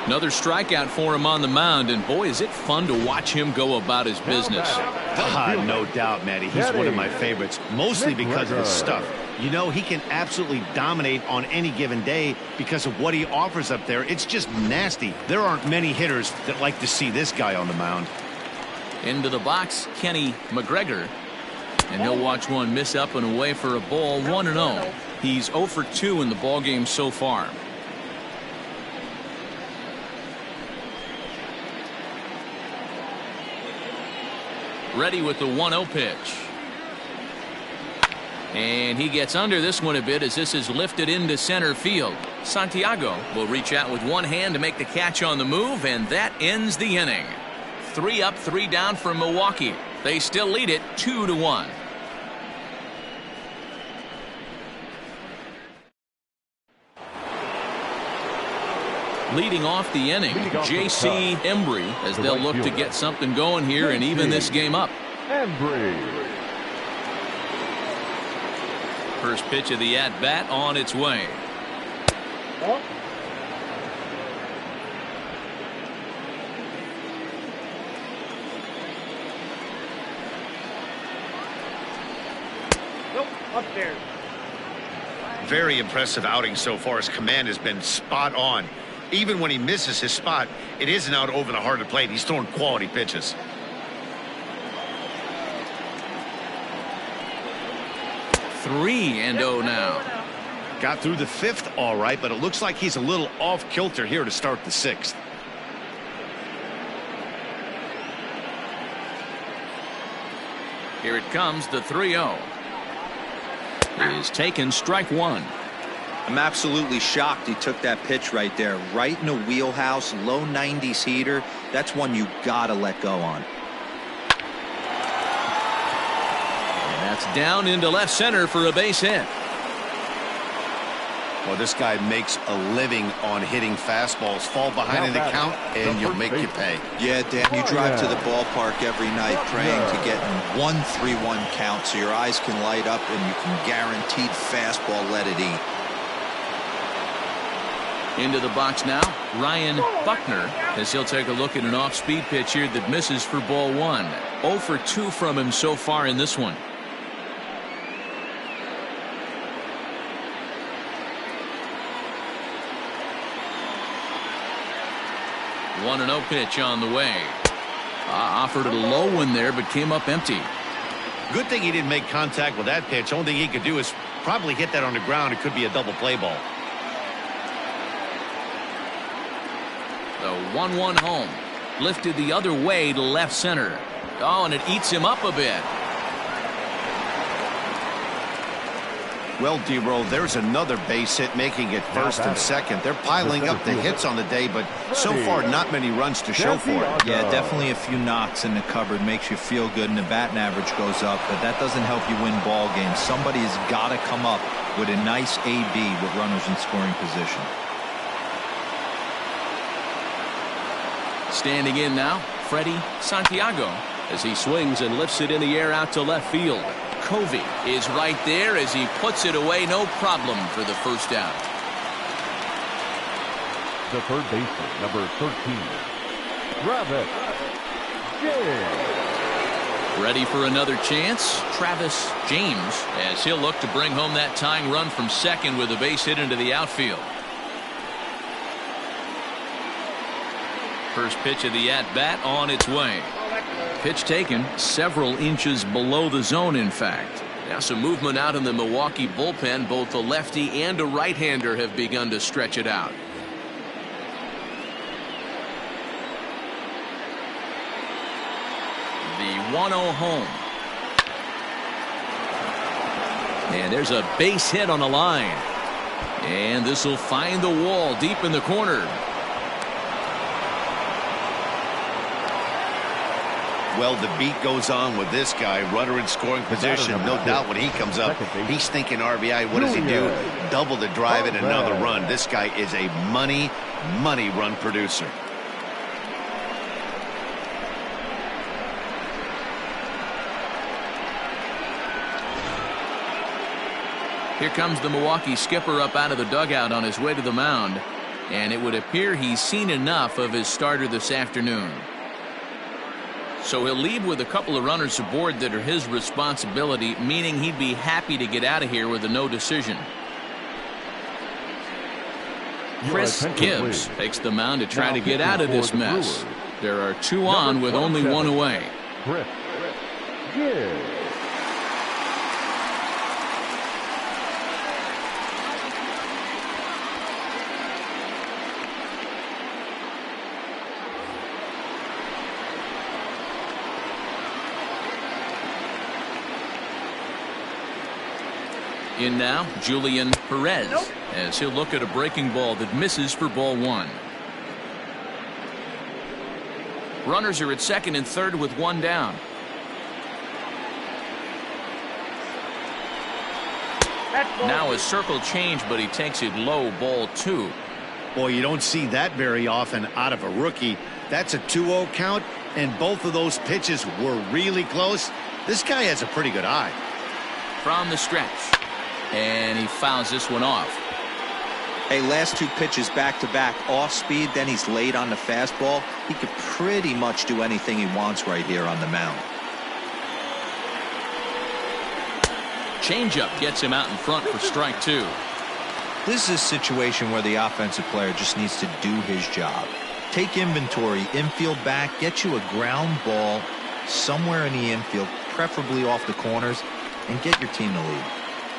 Another strikeout for him on the mound, and boy, is it fun to watch him go about his business. No doubt, Matty. He's one of my favorites, mostly because of his stuff. You know, he can absolutely dominate on any given day because of what he offers up there. It's just nasty. There aren't many hitters that like to see this guy on the mound. Into the box, Kenny Mcgregor. And he'll watch one miss up and away for a ball. 1-0. He's 0 for 2 in the ballgame so far. Ready with the 1-0 pitch. And he gets under this one a bit as this is lifted into center field. Santiago will reach out with one hand to make the catch on the move, and that ends the inning. 3 up, 3 down for Milwaukee. They still lead it 2-1. Leading off the inning, J.C. Embry, as they'll look to get something going here and even this game up. Embry. First pitch of the at-bat on its way. Oh. Nope, upstairs. Very impressive outing so far. His command has been spot on. Even when he misses his spot, it isn't out over the heart of the plate. He's throwing quality pitches. Three and 0 now. Got through the 5th all right, but it looks like he's a little off kilter here to start the 6th. Here it comes, the 3-0. Is taken, strike 1. I'm absolutely shocked he took that pitch right there, right in a wheelhouse, low 90s heater. That's one you gotta let go on. And that's down into left center for a base hit. Well, this guy makes a living on hitting fastballs. Fall behind in the count, and you'll make you pay. Yeah, Dan, you drive to the ballpark every night praying to get 1-3-1 count so your eyes can light up and you can guaranteed fastball let it eat. Into the box now, Ryan Buckner, as he'll take a look at an off-speed pitch here that misses for ball 1. 0 for 2 from him so far in this one. One 1-0 pitch on the way. Offered a low one there, but came up empty. Good thing he didn't make contact with that pitch. Only thing he could do is probably hit that on the ground. It could be a double play ball. The 1-1 home. Lifted the other way to left center. Oh, and it eats him up a bit. Well, D-Roll, there's another base hit, making it first and second. They're piling up the hits on the day, but so far not many runs to show for it. Yeah, definitely a few knocks in the cupboard makes you feel good, and the batting average goes up, but that doesn't help you win ball games. Somebody has got to come up with a nice AB with runners in scoring position. Standing in now, Freddie Santiago, as he swings and lifts it in the air out to left field. Covey is right there as he puts it away, no problem for the first out. The third baseman, number 13, Travis James. Ready for another chance, Travis James, as he'll look to bring home that tying run from second with a base hit into the outfield. First pitch of the at-bat on its way. Pitch taken several inches below the zone, in fact. Now some movement out in the Milwaukee bullpen. Both a lefty and a right-hander have begun to stretch it out. The 1-0 home. And there's a base hit on the line. And this will find the wall deep in the corner. Well, the beat goes on with this guy, runner in scoring position. No doubt when he comes up, he's thinking RBI. What does he do? Double the drive and another run. This guy is a money run producer. Here comes the Milwaukee skipper up out of the dugout on his way to the mound. And it would appear he's seen enough of his starter this afternoon. So he'll leave with a couple of runners aboard that are his responsibility, meaning he'd be happy to get out of here with a no decision. Chris Gibbs takes the mound to try to get out of this mess. There are 2 on with only 1 away. Chris Gibbs. In now, Julian Perez, as he'll look at a breaking ball that misses for ball 1. Runners are at second and third with 1 down. Now a circle change, but he takes it low, ball 2. Boy, you don't see that very often out of a rookie. That's a 2-0 count, and both of those pitches were really close. This guy has a pretty good eye. From the stretch. And he fouls this one off. Hey, last 2 pitches back-to-back off speed, then he's late on the fastball. He could pretty much do anything he wants right here on the mound. Changeup gets him out in front for strike 2. This is a situation where the offensive player just needs to do his job. Take inventory, infield back, get you a ground ball somewhere in the infield, preferably off the corners, and get your team to lead.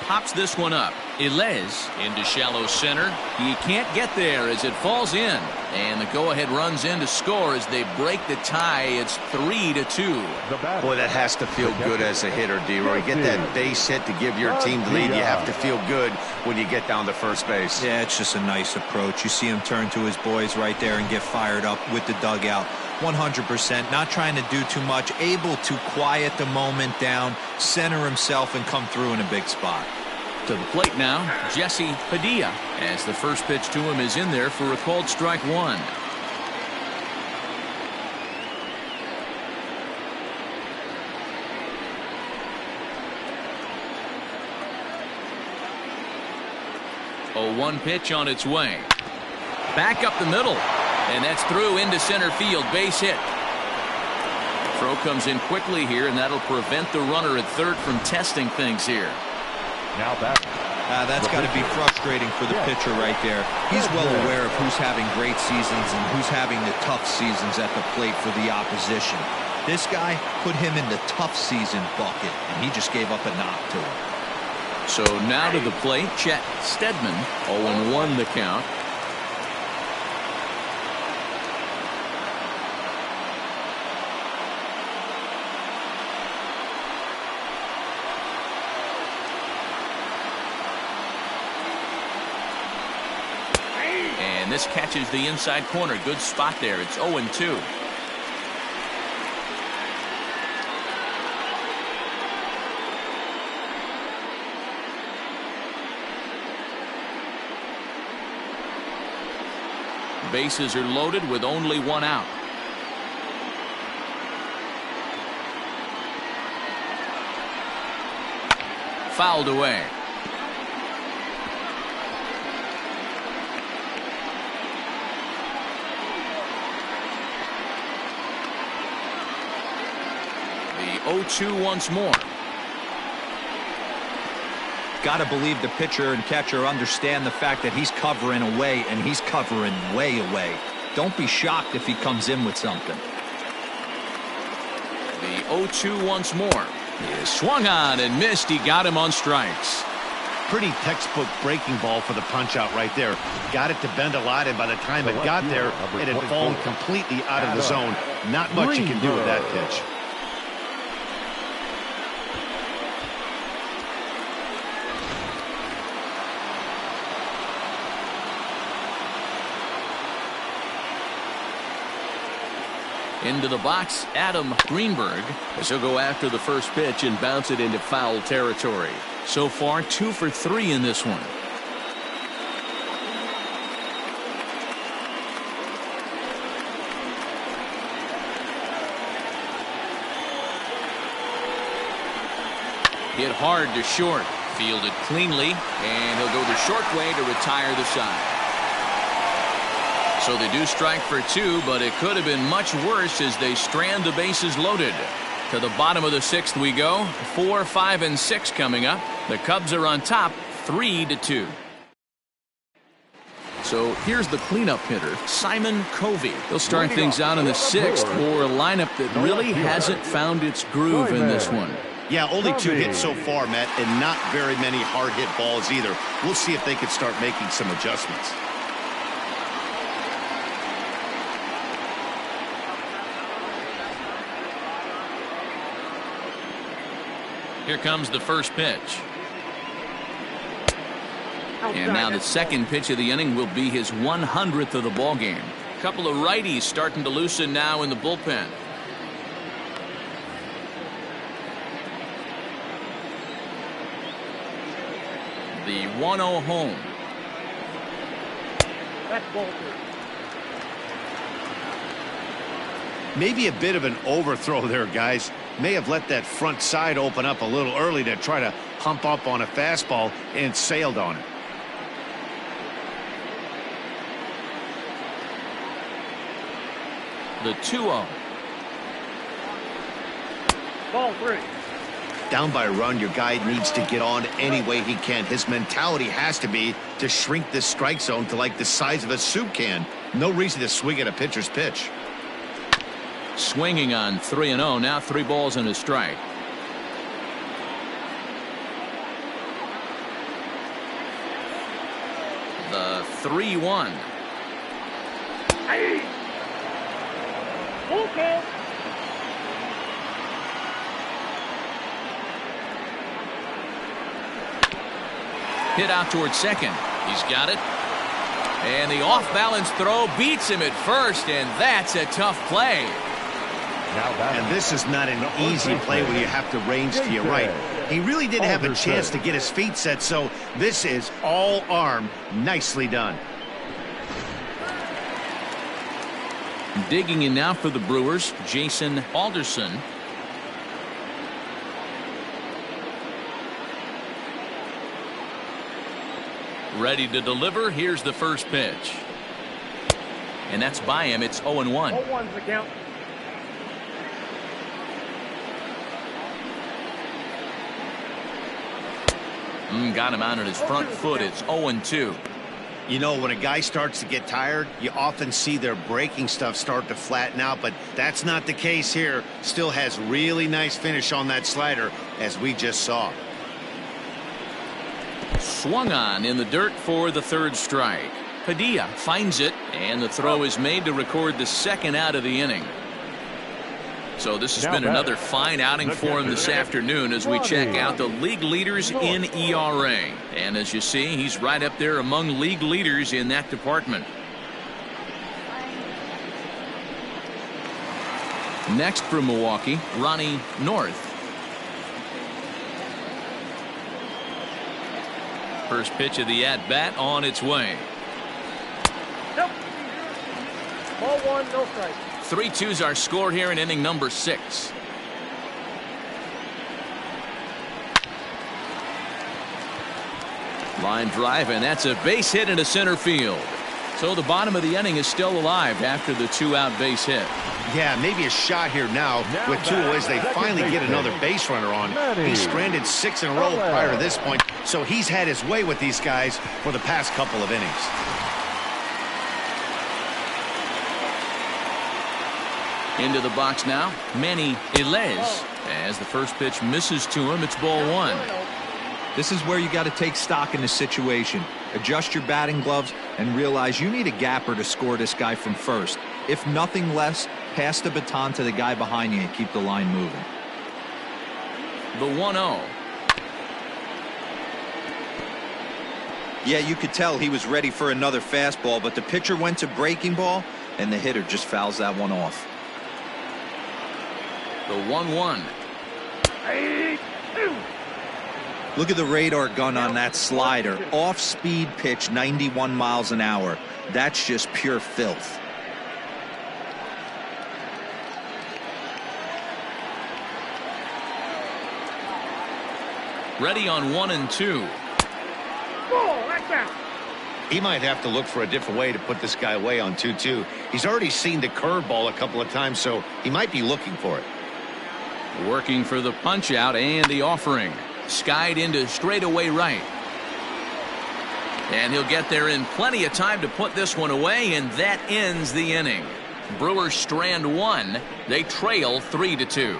Pops this one up. Elvis into shallow center. He can't get there as it falls in. And the go-ahead runs in to score as they break the tie. It's 3-2. Boy, that has to feel good as a hitter, D-Roy. Get that base hit to give your team the lead. You have to feel good when you get down to first base. Yeah, it's just a nice approach. You see him turn to his boys right there and get fired up with the dugout. 100%, not trying to do too much, able to quiet the moment down, center himself, and come through in a big spot. To the plate now, Jesse Padilla, as the first pitch to him is in there for a called strike one. A 1 pitch on its way. Back up the middle, and that's through into center field, base hit. Throw comes in quickly here, and that'll prevent the runner at third from testing things here. Now back. That's got to be frustrating for the pitcher right there. He's well aware of who's having great seasons and who's having the tough seasons at the plate for the opposition. This guy put him in the tough season bucket, and he just gave up a knock to him. So now to the plate, Chet Steadman, 0-1 the count. And this catches the inside corner. Good spot there. It's 0-2. Bases are loaded with only one out. Fouled away. The 0-2 once more. Got to believe the pitcher and catcher understand the fact that he's covering away, and he's covering way away. Don't be shocked if he comes in with something. The 0-2 once more. He swung on and missed. He got him on strikes. Pretty textbook breaking ball for the punch out right there. Got it to bend a lot, and by the time it got there, it had fallen completely out of the zone. Not much you can do with that pitch. Into the box, Adam Greenberg, as he'll go after the first pitch and bounce it into foul territory. So far, 2 for 3 in this one. Hit hard to short, fielded cleanly, and he'll go the short way to retire the side. So they do strike for 2, but it could have been much worse as they strand the bases loaded. To the bottom of the 6th we go. 4, 5, and 6 coming up. The Cubs are on top, 3-2. So here's the cleanup hitter, Simon Covey. He'll start things out in the 6th for a lineup that really hasn't found its groove in this one. Yeah, only 2 hits so far, Matt, and not very many hard hit balls either. We'll see if they can start making some adjustments. Here comes the first pitch. And now the second pitch of the inning will be his 100th of the ball game. A couple of righties starting to loosen now in the bullpen. The 1-0 home. That's Walter. Maybe a bit of an overthrow there, guys. May have let that front side open up a little early to try to hump up on a fastball and sailed on it. The 2-0. Ball 3. Down by a run, your guy needs to get on any way he can. His mentality has to be to shrink this strike zone to like the size of a soup can. No reason to swing at a pitcher's pitch. Swinging on 3-0. Now 3 balls and a strike. The 3-1. Hey. Okay. Hit out towards second. He's got it. And the off-balance throw beats him at first, and that's a tough play. And this is not an easy play when you have to range to your right. He really didn't have a Alderson. chance to get his feet set, so this is all arm. Nicely done. Digging in now for the Brewers, Jason Alderson. Ready to deliver. Here's the first pitch. And that's by him. It's 0-1. 0-1's the count. Got him out on his front foot. It's 0-2. You know, when a guy starts to get tired, you often see their breaking stuff start to flatten out, but that's not the case here. Still has really nice finish on that slider, as we just saw. Swung on in the dirt for the third strike. Padilla finds it, and the throw is made to record the second out of the inning. So this has been another fine outing for him this afternoon as we check out the league leaders in ERA. And as you see, he's right up there among league leaders in that department. Next from Milwaukee, Ronnie North. First pitch of the at-bat on its way. Nope. Ball 1, no strike. 3-2's our score here in inning number 6. Line drive, and that's a base hit into center field. So the bottom of the inning is still alive after the 2-out base hit. Yeah, maybe a shot here now with 2 away as they finally get another base runner on. He's stranded 6 in a row prior to this point, so he's had his way with these guys for the past couple of innings. Into the box now, Manny Elez. As the first pitch misses to him, it's ball 1. This is where you got to take stock in the situation. Adjust your batting gloves and realize you need a gapper to score this guy from first. If nothing less, pass the baton to the guy behind you and keep the line moving. The 1-0. Yeah, you could tell he was ready for another fastball, but the pitcher went to breaking ball, and the hitter just fouls that one off. The 1-1. Look at the radar gun on that slider. Off-speed pitch, 91 miles an hour. That's just pure filth. Ready on 1 and 2. Ball, right down. He might have to look for a different way to put this guy away on 2-2. He's already seen the curveball a couple of times, so he might be looking for it. Working for the punch out and the offering. Skied into straightaway right. And he'll get there in plenty of time to put this one away, and that ends the inning. Brewers strand 1. They trail 3-2.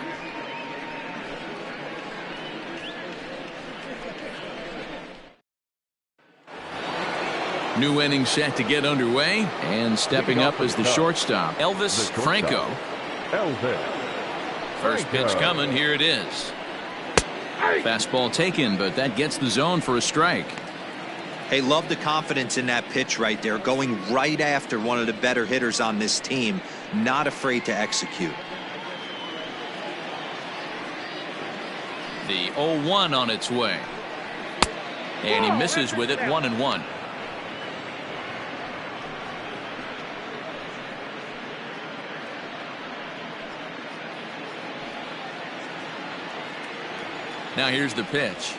New inning set to get underway, and stepping up as the shortstop, Elvis Franco. First pitch coming. Here it is. Fastball taken, but that gets the zone for a strike. Hey, love the confidence in that pitch right there, going right after one of the better hitters on this team, not afraid to execute. The 0-1 on its way. And he misses with it. 1-1. Now here's the pitch.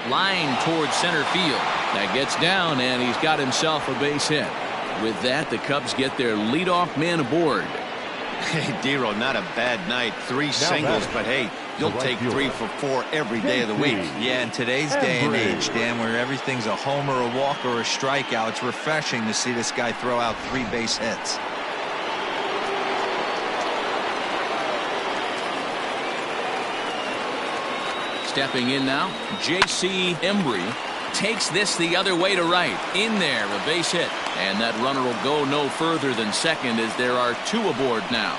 Line towards center field. That gets down, and he's got himself a base hit. With that, the Cubs get their leadoff man aboard. Hey, Dero, not a bad night. 3 singles, but hey, you'll take 3 for 4 every day of the week. Yeah, in today's day and age, Dan, where everything's a homer, a walk, or a strikeout, it's refreshing to see this guy throw out 3 base hits. Stepping in now, J.C. Embry takes this the other way to right. In there, a base hit. And that runner will go no further than second as there are 2 aboard now.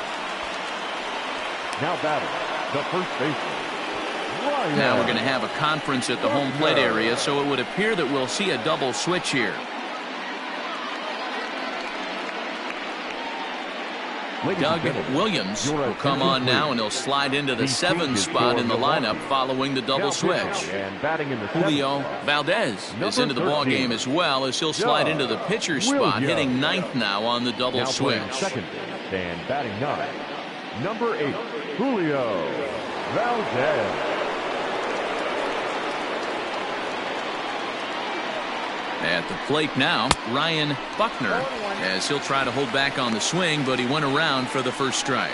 Now batting, the first baseman. Now we're going to have a conference at the home plate area, so it would appear that we'll see a double switch here. Doug Williams will come on now, and he'll slide into the 7th spot in the lineup following the double switch. Julio Valdez is into the ball game as well, as he'll slide into the pitcher's spot, hitting 9th now on the double switch. Second and batting 9, number 8, Julio Valdez. At the plate now, Ryan Buckner, as he'll try to hold back on the swing, but he went around for the first strike.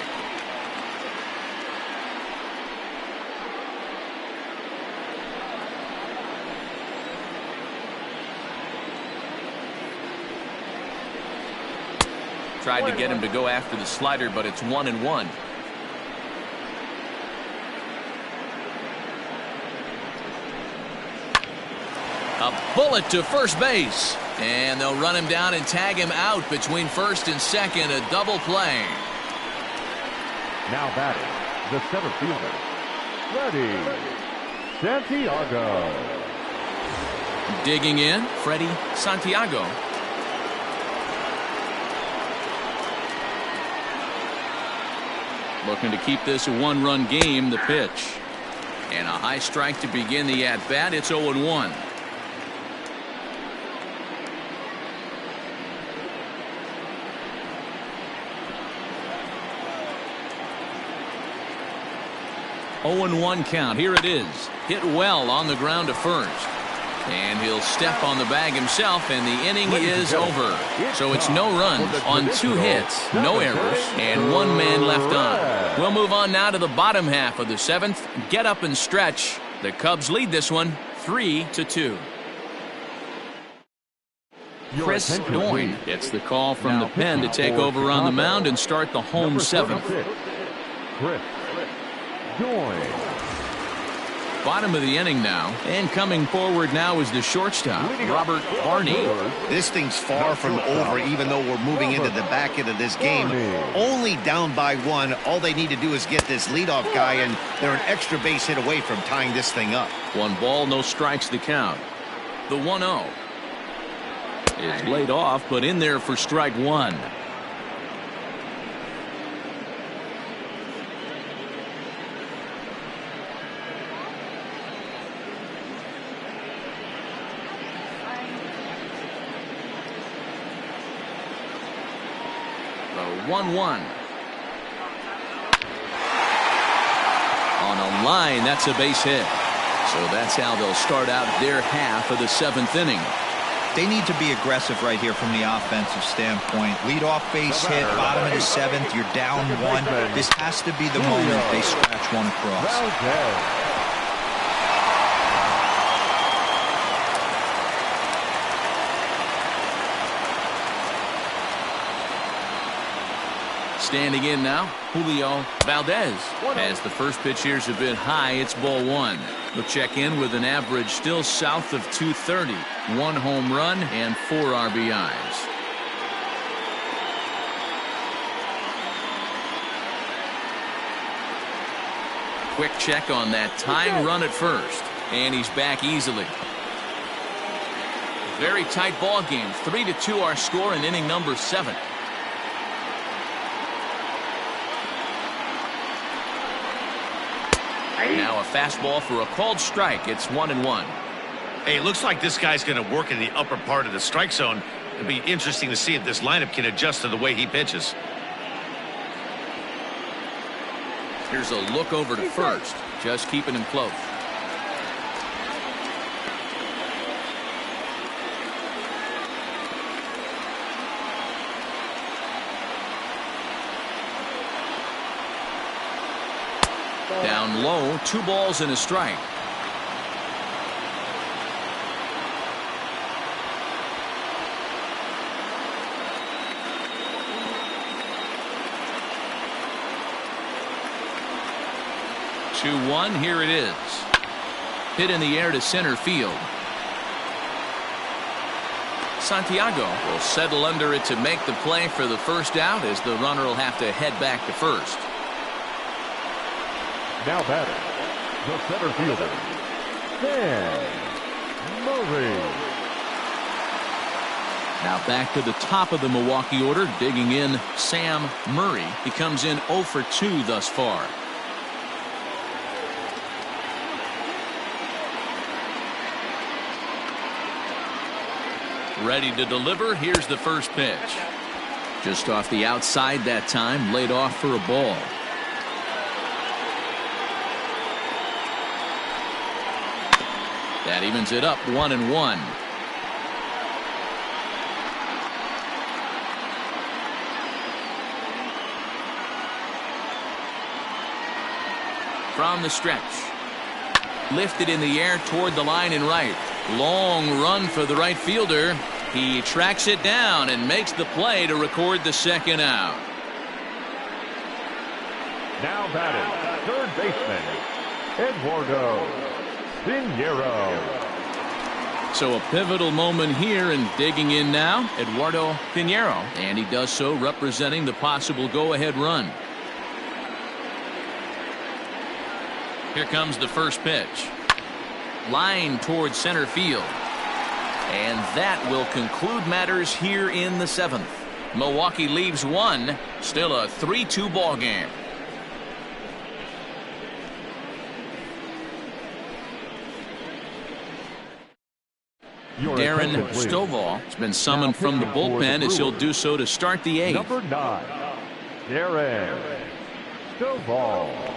Tried to get him to go after the slider, but it's 1-1. A bullet to first base, and they'll run him down and tag him out between first and second. A double play. Now batting, the center fielder, Freddie Santiago. Digging in, Freddie Santiago. Looking to keep this a 1-run game. The pitch, and a high strike to begin the at-bat. It's 0-1. Oh-1 count. Here it is. Hit well on the ground to first. And he'll step on the bag himself, and the inning is over. So it's no runs on 2 hits, no errors, and 1 man left on. We'll move on now to the bottom half of the 7th. Get up and stretch. The Cubs lead this one 3-2. Chris Doyne gets the call from the pen to take over on the mound and start the home 7th. Chris Doyne. Bottom of the inning now, and coming forward now is the shortstop, Robert Barney. This thing's far from over, even though we're moving into the back end of this game. Only down by 1. All they need to do is get this leadoff guy, and they're an extra base hit away from tying this thing up. 1 ball, no strikes to count. The 1-0 is laid off, but in there for strike 1. The 1-1. On a line, that's a base hit. So that's how they'll start out their half of the 7th inning. They need to be aggressive right here from the offensive standpoint. Lead off base hit, bottom of the 7th, you're down 1. This has to be the moment they scratch 1 across. Standing in now, Julio Valdez. As the first pitch here's a bit high, it's ball 1. He'll check in with an average still south of 230. 1 home run and 4 RBIs. Quick check on that tying run at first, and he's back easily. Very tight ball game. 3-2 our score in inning number 7. Now a fastball for a called strike. It's 1-1. Hey, it looks like this guy's going to work in the upper part of the strike zone. It'll be interesting to see if this lineup can adjust to the way he pitches. Here's a look over to first, just keeping him close. Down low, 2 balls and a strike. Here it is. Hit in the air to center field. Santiago will settle under it to make the play for the first out, as the runner will have to head back to first. Now batting, the center fielder, Dan Murray. Now back to the top of the Milwaukee order, digging in Sam Murray. He comes in 0 for 2 thus far. Ready to deliver. Here's the first pitch. Just off the outside that time, laid off for a ball. That evens it up 1-1. From the stretch. Lifted in the air toward the line and right. Long run for the right fielder. He tracks it down and makes the play to record the second out. Now batting, third baseman, Eduardo Pinero. So a pivotal moment here, and digging in now, Eduardo Pinero. And he does so representing the possible go-ahead run. Here comes the first pitch. Line towards center field. And that will conclude matters here in the 7th. Milwaukee leaves 1. Still a 3-2 ball game. Darren Stovall has been summoned from the bullpen as he'll do so to start the 8th. Number 9, Darren Stovall.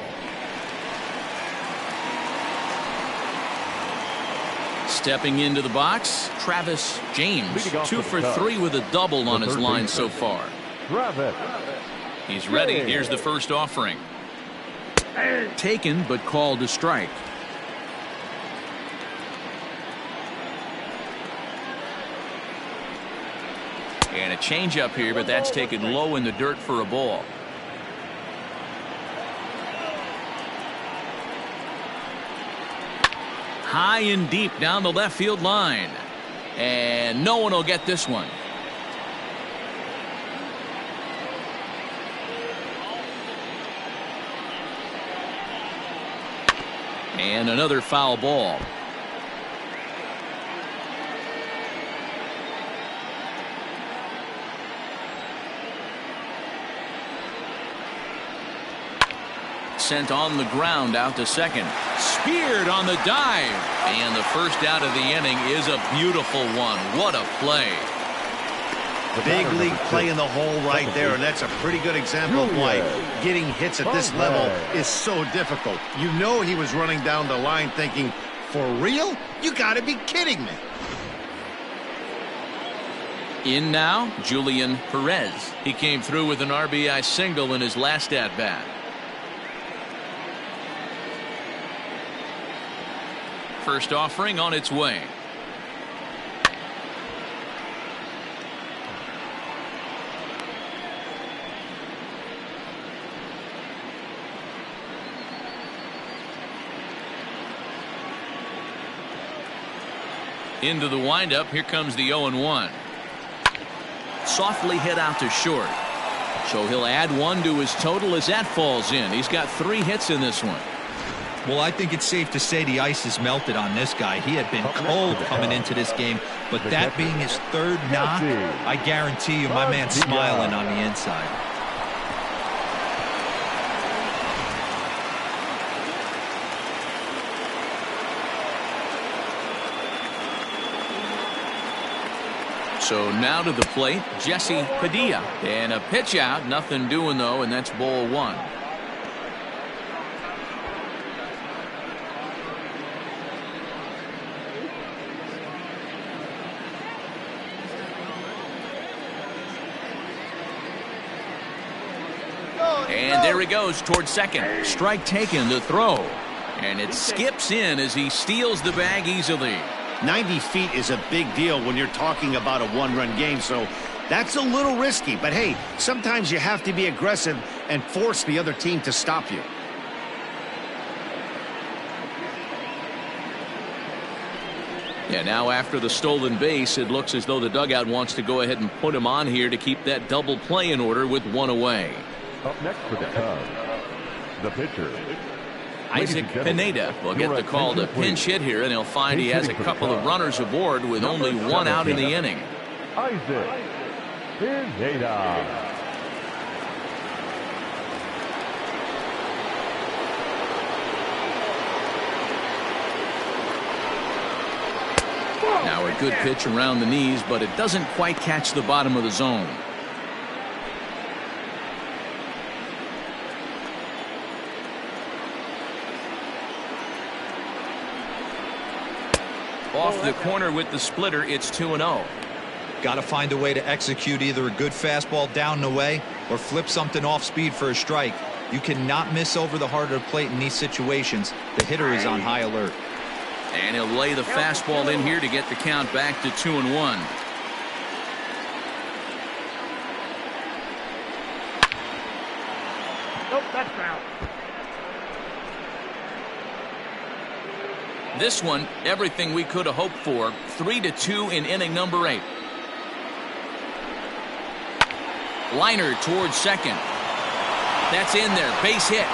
Stepping into the box, Travis James, 2 for 3 with a double on his line so far. He's ready. Here's the first offering. Taken but called a strike. And a changeup here, but that's taken low in the dirt for a ball. High and deep down the left field line. And no one will get this one. And another foul ball. Sent on the ground out to second. Speared on the dive. And the first out of the inning is a beautiful one. What a play. Big league play in the hole right there, and that's a pretty good example of why getting hits at this level is so difficult. You know he was running down the line thinking, for real? You gotta be kidding me. In now, Julian Perez. He came through with an RBI single in his last at-bat. First offering on its way. Into the windup. Here comes the 0-1. Softly hit out to short. So he'll add 1 to his total as that falls in. He's got 3 hits in this one. Well, I think it's safe to say the ice has melted on this guy. He had been cold coming into this game, but that being his 3rd knock, I guarantee you my man's smiling on the inside. So now to the plate, Jesse Padilla. And a pitch out, nothing doing though, and that's ball 1. And there he goes towards second. Strike taken to throw. And it skips in as he steals the bag easily. 90 feet is a big deal when you're talking about a 1-run game, so that's a little risky. But hey, sometimes you have to be aggressive and force the other team to stop you. Yeah, now after the stolen base, it looks as though the dugout wants to go ahead and put him on here to keep that double play in order with 1 away. Up next for the Cubs, the pitcher, Isaac Pineda will get the call to pinch hit here, and he'll find he has a couple of runners aboard with only 1 out in the inning. Isaac Pineda. Now a good pitch around the knees, but it doesn't quite catch the bottom of the zone. Off the corner with the splitter, it's 2-0. Got to find a way to execute either a good fastball down and away or flip something off speed for a strike. You cannot miss over the heart of the plate in these situations. The hitter is on high alert. And he'll lay the fastball in here to get the count back to 2-1. Nope, that's foul. This one, everything we could have hoped for. 3-2 in inning number 8. Liner towards second. That's in there. Base hit.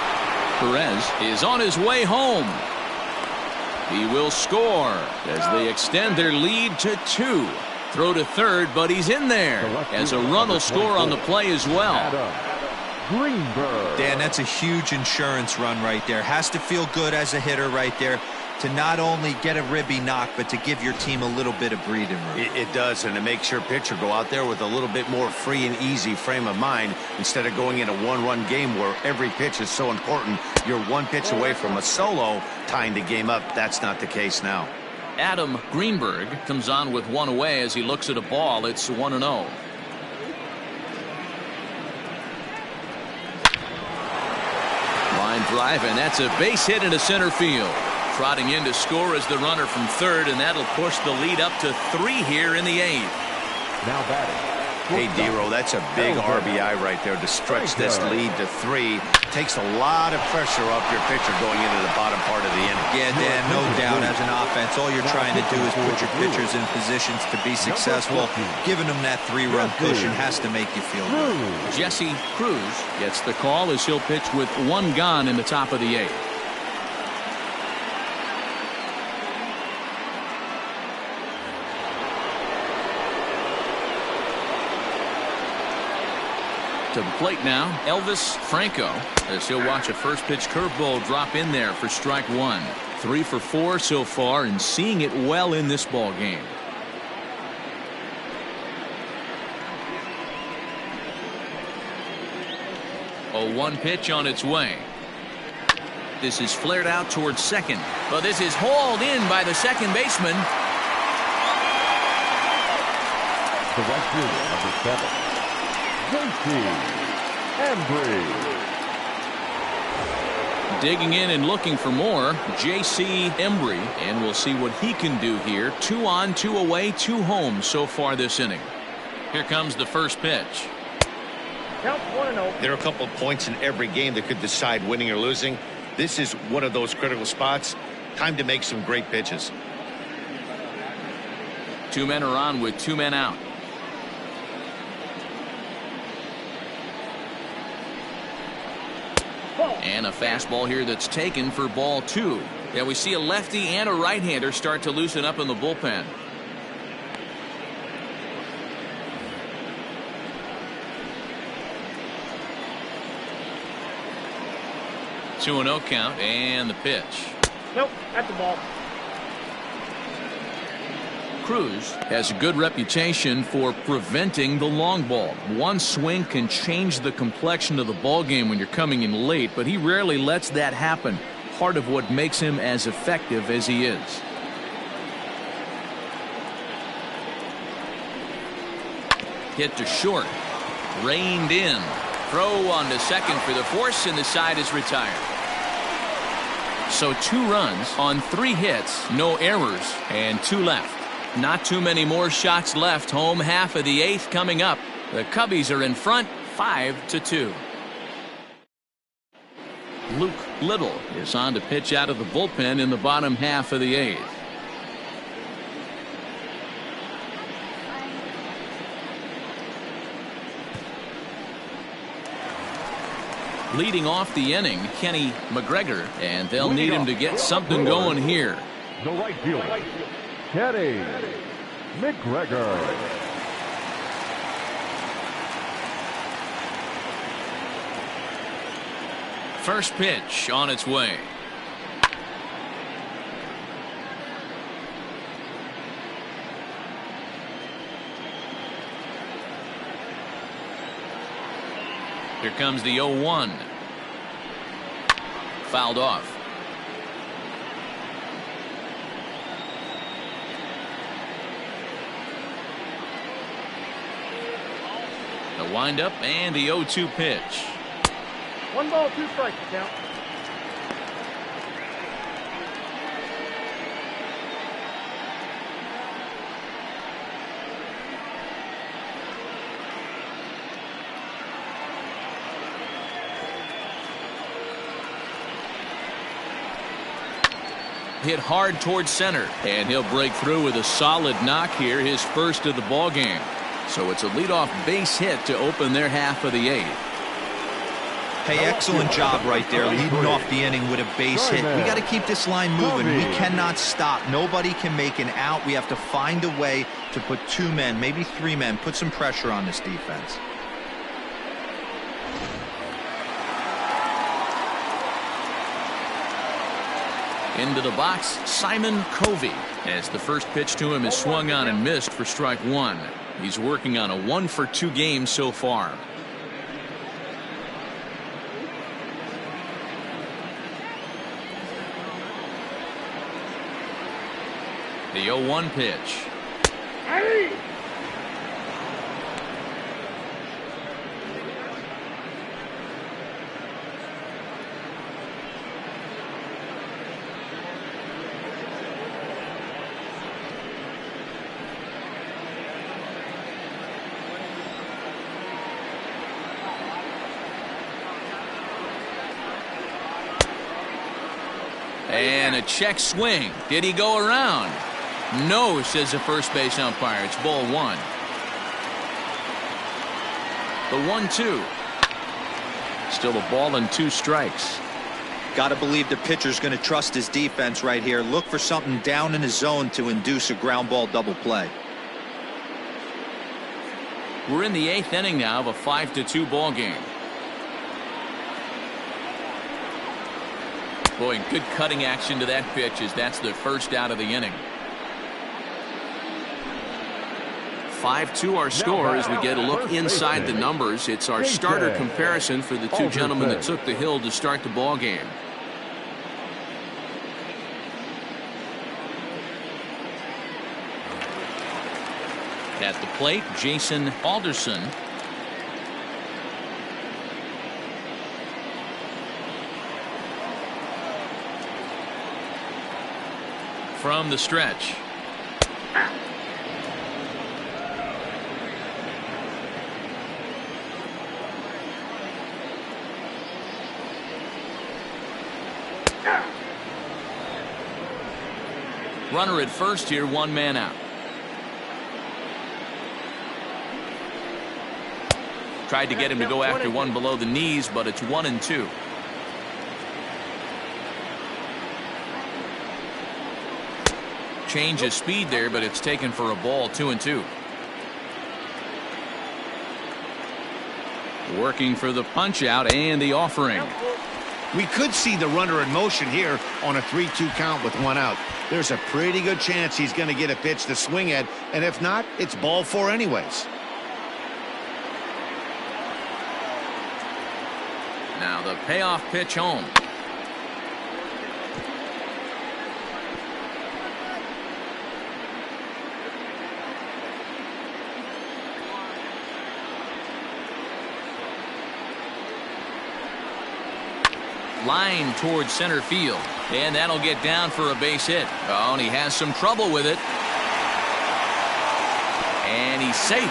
Perez is on his way home. He will score as they extend their lead to 2. Throw to third, but he's in there as a run will score on the play as well. Greenberg. Dan, that's a huge insurance run right there. Has to feel good as a hitter right there to not only get a ribby knock, but to give your team a little bit of breathing room. It does, and it makes your pitcher go out there with a little bit more free and easy frame of mind instead of going in a one-run game where every pitch is so important. You're one pitch away from a solo tying the game up. That's not the case now. Adam Greenberg comes on with one away as he looks at a ball. It's 1-0. Line drive, and that's a base hit into center field. Trotting in to score is the runner from third, and that'll push the lead up to 3 here in the 8th. Now batting. Hey, Dero, that's a big RBI right there to stretch this lead to 3. Takes a lot of pressure off your pitcher going into the bottom part of the inning. Yeah, Dan, no doubt. As an offense, all you're trying to do is put your pitchers in positions to be successful. Giving them that 3-run cushion has to make you feel good. Jesse Cruz gets the call as he'll pitch with 1 gone in the top of the 8th. To the plate now, Elvis Franco, as he'll watch a first pitch curveball drop in there for strike 1. 3 for 4 so far and seeing it well in this ball game. A 1 pitch on its way. This is flared out towards second, but this is hauled in by the second baseman. The right fielder, number 7. Embry. Digging in and looking for more, J.C. Embry, and we'll see what he can do here. 2 on, 2 away, 2 home so far this inning. Here comes the first pitch. Count 1-0. There are a couple of points in every game that could decide winning or losing. This is one of those critical spots. Time to make some great pitches. 2 men are on with 2 men out. And a fastball here that's taken for ball 2. Yeah, we see a lefty and a right-hander start to loosen up in the bullpen. Two and 0 count, and the pitch. Nope, that's the ball. Cruz has a good reputation for preventing the long ball. One swing can change the complexion of the ball game when you're coming in late, but he rarely lets that happen. Part of what makes him as effective as he is. Hit to short. Reined in. Throw on to second for the force, and the side is retired. So 2 runs on 3 hits, no errors, and 2 left. Not too many more shots left. Home half of the 8th coming up. The Cubbies are in front 5-2. Luke Little is on to pitch out of the bullpen in the bottom half of the 8th. Leading off the inning, Kenny Mcgregor, and they'll need him to get something going here. The right fielder, Kenny Mcgregor. First pitch on its way. Here comes the 0-1. Fouled off. The windup and the 0-2 pitch. 1 ball, 2 strikes to count. Hit hard towards center, and he'll break through with a solid knock here, his first of the ball game. So it's a leadoff base hit to open their half of the 8th. Hey, excellent job right there, leading off the inning with a base hit. We got to keep this line moving. We cannot stop. Nobody can make an out. We have to find a way to put 2 men, maybe 3 men, put some pressure on this defense. Into the box, Simon Covey, as the first pitch to him is swung on and missed for strike 1. He's working on a 1-for-2 game so far. The 0-1 pitch. Hey! And a check swing. Did he go around? No, says the first base umpire. It's ball 1. The 1-2. Still a ball and 2 strikes. Got to believe the pitcher's going to trust his defense right here. Look for something down in his zone to induce a ground ball double play. We're in the 8th inning now of a 5-2 ball game. Boy, good cutting action to that pitch as that's the first out of the inning. 5-2 our score as we get a look inside the numbers. It's our starter comparison for the 2 gentlemen that took the hill to start the ball game. At the plate, Jason Alderson. From the stretch. Runner at first here, 1 man out. Tried to get him to go after one below the knees, but it's 1-2. Change of speed there, but it's taken for a ball. 2-2. Working for the punch out and the offering. We could see the runner in motion here on a 3-2 count with 1 out. There's a pretty good chance he's going to get a pitch to swing at, and if not, it's ball 4 anyways. Now the payoff pitch home. Line towards center field, and that'll get down for a base hit. Oh, and he has some trouble with it. And he's safe.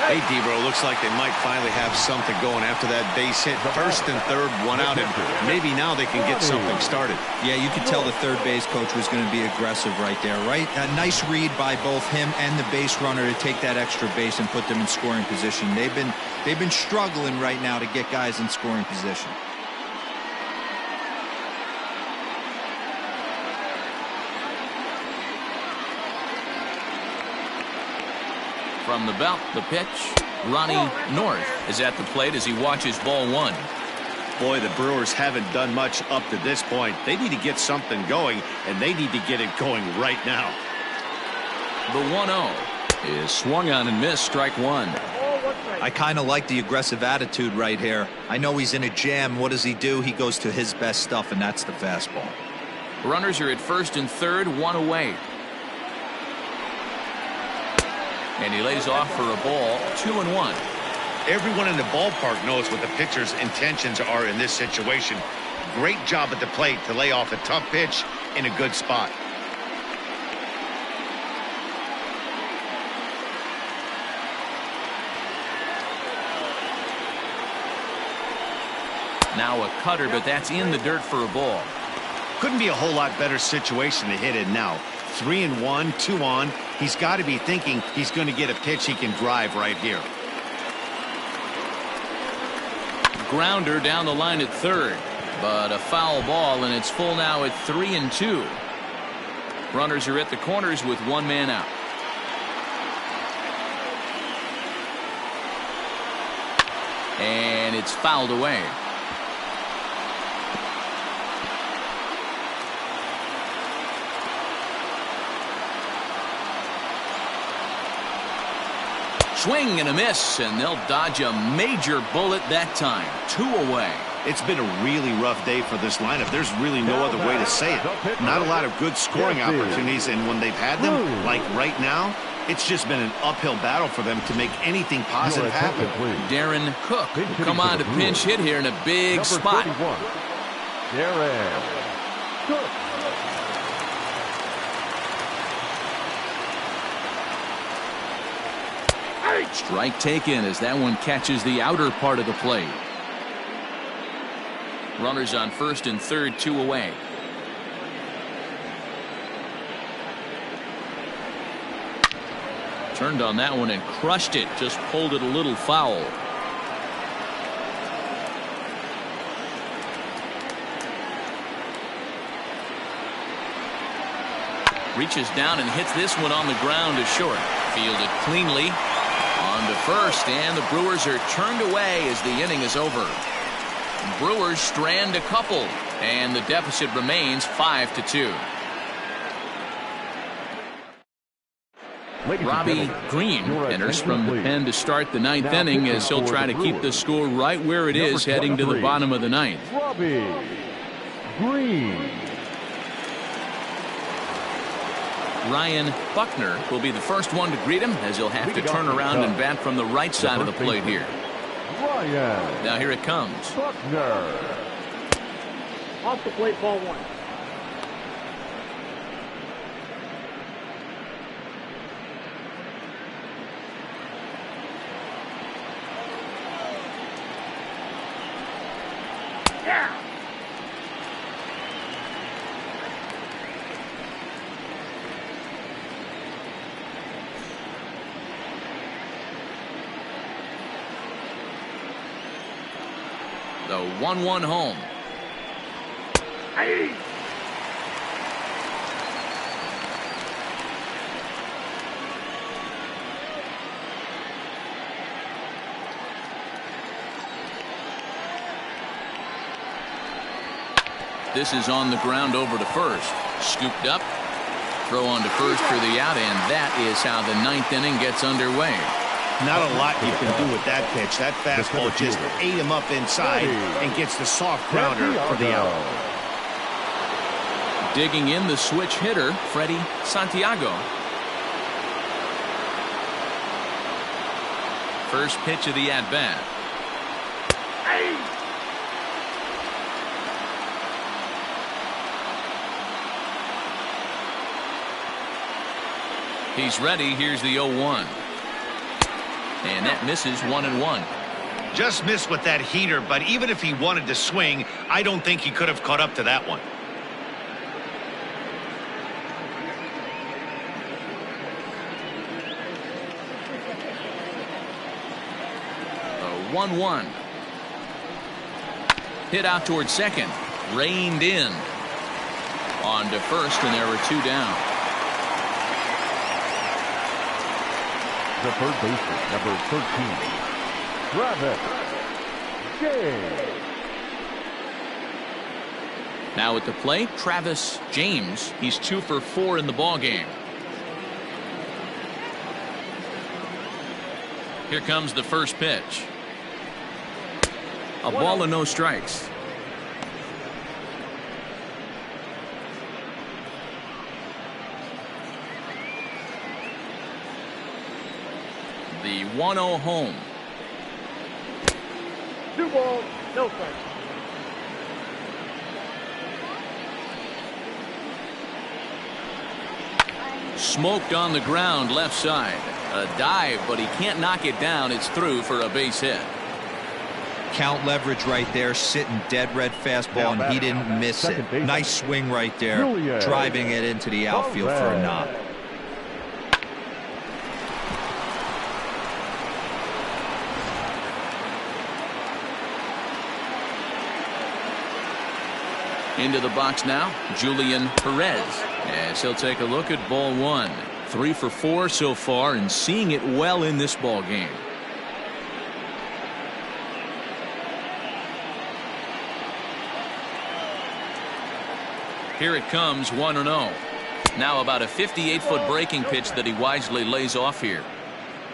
Hey, Debro, looks like they might finally have something going after that base hit. First and third, 1 out, and maybe now they can get something started. Yeah, you could tell the third base coach was going to be aggressive right there, right? A nice read by both him and the base runner to take that extra base and put them in scoring position. They've been struggling right now to get guys in scoring position. From the belt, the pitch. Ronnie North is at the plate as he watches ball 1. Boy, the Brewers haven't done much up to this point. They need to get something going, and they need to get it going right now. The 1-0 is swung on and missed, strike one. I kind of like the aggressive attitude right here. I know he's in a jam. What does he do? He goes to his best stuff, and that's the fastball. Runners are at first and third, one away. And he lays off for a ball, 2-1. Everyone in the ballpark knows what the pitcher's intentions are in this situation. Great job at the plate to lay off a tough pitch in a good spot. Now a cutter, but that's in the dirt for a ball. Couldn't be a whole lot better situation to hit it now. 3-1, 2 on. He's got to be thinking he's going to get a pitch he can drive right here. Grounder down the line at third, but a foul ball, and it's full now at 3-2. Runners are at the corners with one man out. And it's fouled away. Swing and a miss, and they'll dodge a major bullet that time. 2 away. It's been a really rough day for this lineup. There's really no other way to say it. Not a lot of good scoring opportunities, and when they've had them, like right now, it's just been an uphill battle for them to make anything positive happen. Darren Cook will come on to pinch hit here in a big spot. Darren Cook. Strike taken as that one catches the outer part of the plate. Runners on first and third, 2 away. Turned on that one and crushed it. Just pulled it a little foul. Reaches down and hits this one on the ground to short. Fielded cleanly on to first, and the Brewers are turned away as the inning is over. Brewers strand a couple, and the deficit remains 5-2. Robbie Green enters from the pen to start the ninth inning as he'll try to keep the score right where it is heading to the bottom of the ninth. Robbie Green. Ryan Buckner will be the first one to greet him as he'll have to turn around and bat from the right side of the plate here. Ryan. Now here it comes. Buckner. Off the plate, ball 1. Yeah. The 1-1 home. Hey. This is on the ground over to first. Scooped up. Throw on to first for the out, and that is how the ninth inning gets underway. Not a lot you can do with that pitch. That fastball just ate him up inside and gets the soft grounder for the out. Digging in the switch hitter, Freddie Santiago. First pitch of the at-bat. He's ready. Here's the 0-1. And that misses 1-1. Just missed with that heater, but even if he wanted to swing, I don't think he could have caught up to that one. A 1-1. Hit out towards second. Reined in. On to first, and there were 2 down. The third baseman, number 13, Travis J. Now at the plate, Travis James. He's 2 for 4 in the ball game. Here comes the first pitch. A ball and no strikes. The 1-0 home. 2 balls, no strikes. Smoked on the ground left side. A dive, but he can't knock it down. It's through for a base hit. Count leverage right there, sitting dead red fastball, and he didn't miss it. Nice swing right there, driving it into the outfield for a knock. Into the box now, Julian Perez. As he'll take a look at ball 1. 3 for 4 so far, and seeing it well in this ball game. Here it comes, 1-0. Now about a 58-foot breaking pitch that he wisely lays off here.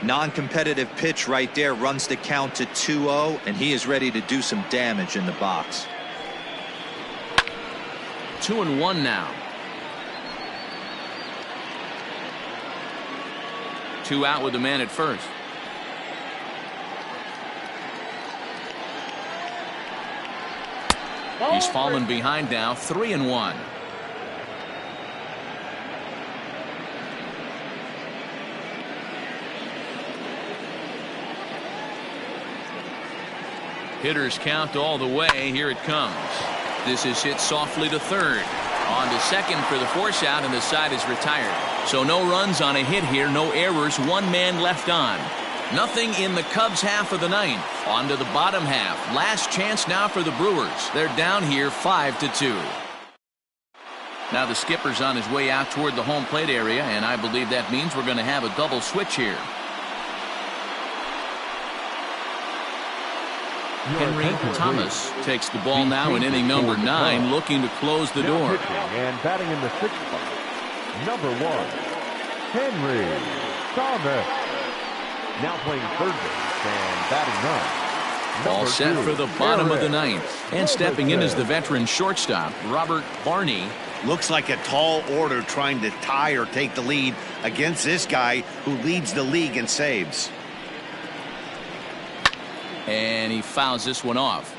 Non-competitive pitch right there, runs the count to 2-0, and he is ready to do some damage in the box. 2-1 now. 2 out with the man at first. He's fallen behind now, 3-1. Hitters count all the way. Here it comes. This is hit softly to third. On to second for the force out, and the side is retired. So no runs on a hit here, no errors, 1 man left on. Nothing in the Cubs half of the 9th. On to the bottom half. Last chance now for the Brewers. They're down here 5-2. Now the skipper's on his way out toward the home plate area, and I believe that means we're going to have a double switch here. Henry Thomas takes the ball now in inning number 9, looking to close the door. And batting in the 6th spot, number 1, Henry Thomas. Now playing third base and batting 9. All set for the bottom of the 9th. And stepping in is the veteran shortstop, Robert Barney. Looks like a tall order trying to tie or take the lead against this guy who leads the league in saves. And he fouls this one off.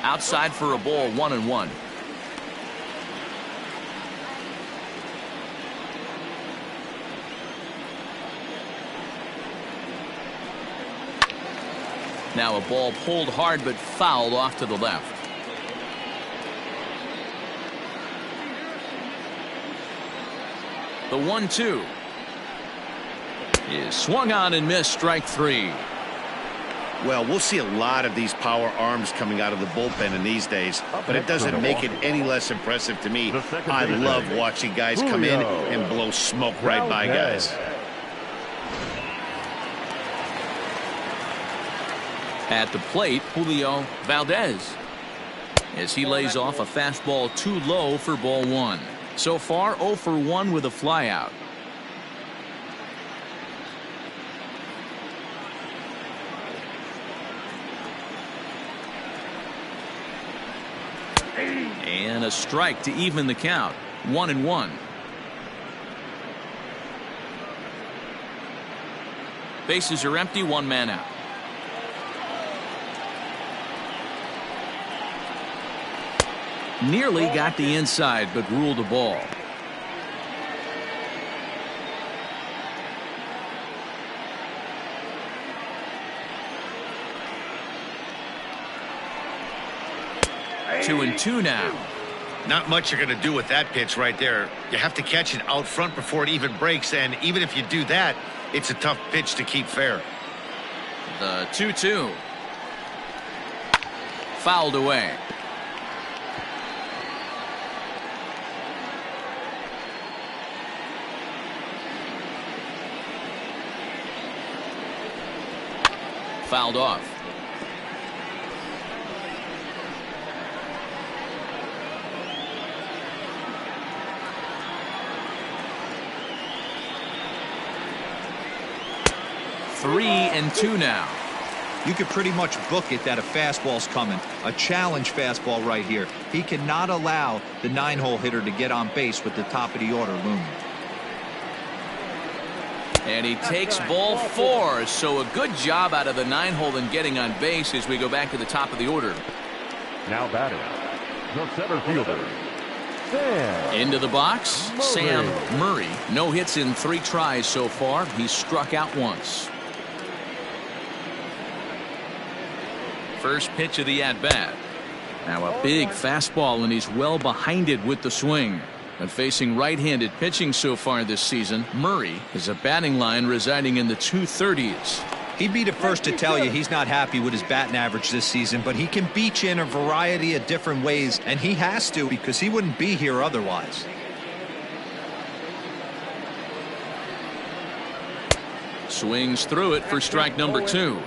Outside for a ball, 1-1. Now a ball pulled hard but fouled off to the left. The 1-2 is swung on and missed, strike 3. Well, we'll see a lot of these power arms coming out of the bullpen in these days, but it doesn't make it any less impressive to me. I love watching guys come in and blow smoke right by guys. At the plate, Julio Valdez, as he lays off a fastball too low for ball 1. So far 0 for 1 with a flyout. And a strike to even the count. 1-1. Bases are empty, 1 man out. Nearly got the inside, but ruled the ball. Two and two now. Not much you're going to do with that pitch right there. You have to catch it out front before it even breaks, and even if you do that, it's a tough pitch to keep fair. The 2-2. Fouled away. fouled off. Three and two now. You could pretty much book it that a fastball's coming. A challenge fastball right here. He cannot allow the 9-hole hitter to get on base with the top of the order looming. And he takes ball 4. So a good job out of the 9-hole in getting on base as we go back to the top of the order. Now batting, the center fielder, Sam. Into the box, Murray. Sam Murray. No hits in 3 tries so far. He's struck out once. First pitch of the at-bat. Now a big fastball, and he's well behind it with the swing. And facing right-handed pitching so far this season, Murray is a batting line residing in the 230s. He'd be the first to tell you he's not happy with his batting average this season, but he can beat you in a variety of different ways, and he has to because he wouldn't be here otherwise. Swings through it for strike number 2.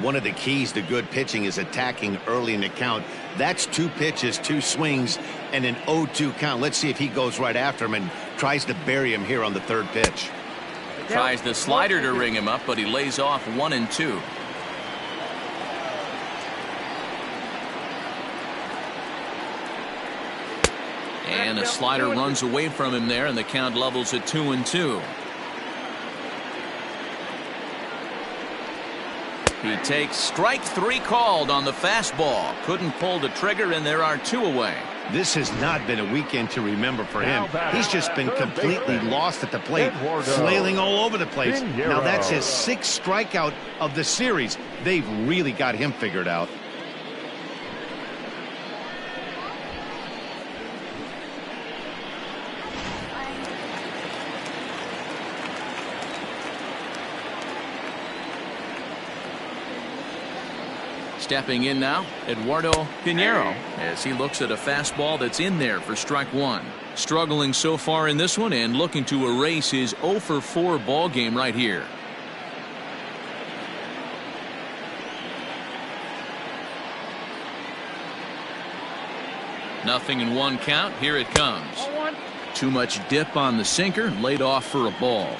One of the keys to good pitching is attacking early in the count. That's 2 pitches, 2 swings, and an 0-2 count. Let's see if he goes right after him and tries to bury him here on the 3rd pitch. Tries the slider to ring him up, but he lays off 1 and 2. And a slider runs away from him there, and the count levels at 2 and 2. He takes strike 3 called on the fastball. Couldn't pull the trigger, and there are 2 away. This has not been a weekend to remember for him. He's just been completely lost at the plate, flailing all over the place. Now that's his 6th strikeout of the series. They've really got him figured out. Stepping in now, Eduardo Pinero, as he looks at a fastball that's in there for strike 1. Struggling so far in this one and looking to erase his 0 for 4 ball game right here. Nothing in 1 count. Here it comes. Too much dip on the sinker, laid off for a ball.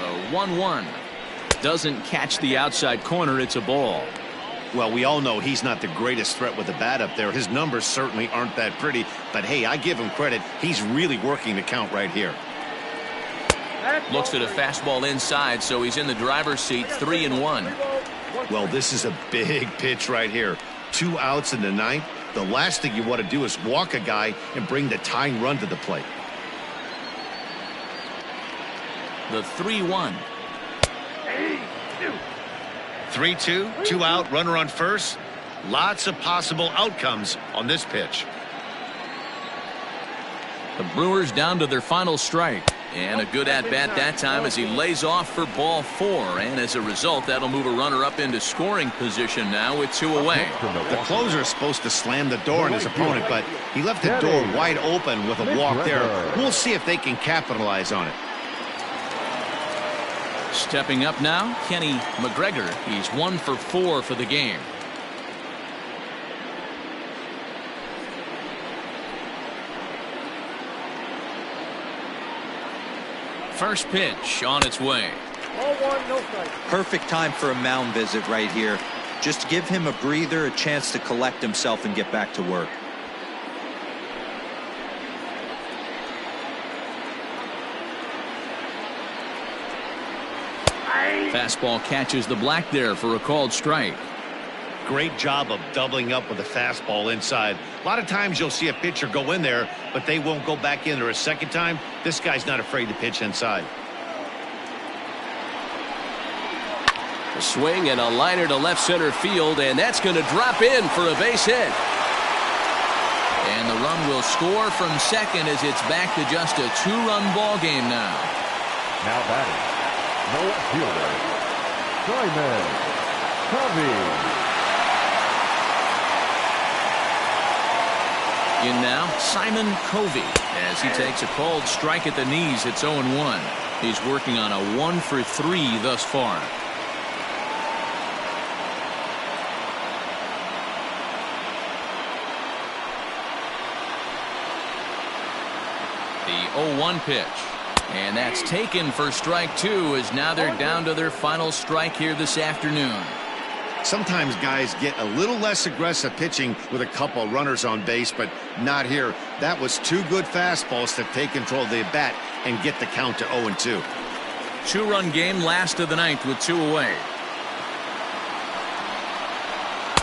A 1-1. Doesn't catch the outside corner. It's a ball. Well, we all know he's not the greatest threat with the bat up there. His numbers certainly aren't that pretty. But, hey, I give him credit. He's really working the count right here. Looks at a fastball inside, so he's in the driver's seat, 3-1. Well, this is a big pitch right here. 2 outs in the 9th. The last thing you want to do is walk a guy and bring the tying run to the plate. The 3-1. 3-2, 2 out, runner on first. Lots of possible outcomes on this pitch. The Brewers down to their final strike. And a good at-bat that time as he lays off for ball 4. And as a result, that'll move a runner up into scoring position now with 2 away. The closer is supposed to slam the door on his opponent, but he left the door wide open with a walk there. We'll see if they can capitalize on it. Stepping up now, Kenny Mcgregor. He's 1 for 4 for the game. First pitch on its way. 0-1, no strike. Perfect time for a mound visit right here. Just give him a breather, a chance to collect himself and get back to work. Fastball catches the black there for a called strike. Great job of doubling up with a fastball inside. A lot of times you'll see a pitcher go in there, but they won't go back in there a second time. This guy's not afraid to pitch inside. A swing and a liner to left center field, and that's going to drop in for a base hit. And the run will score from second as it's back to just a 2-run ball game now. Now batting, no left fielder, Simon Covey. In now, Simon Covey, as he takes a called strike at the knees. It's 0-1. He's working on a 1-for-3 thus far. The 0-1 pitch. And that's taken for strike 2, as now they're down to their final strike here this afternoon. Sometimes guys get a little less aggressive pitching with a couple runners on base, but not here. That was 2 good fastballs to take control of the bat and get the count to 0-2. 2-run game, last of the ninth with 2 away.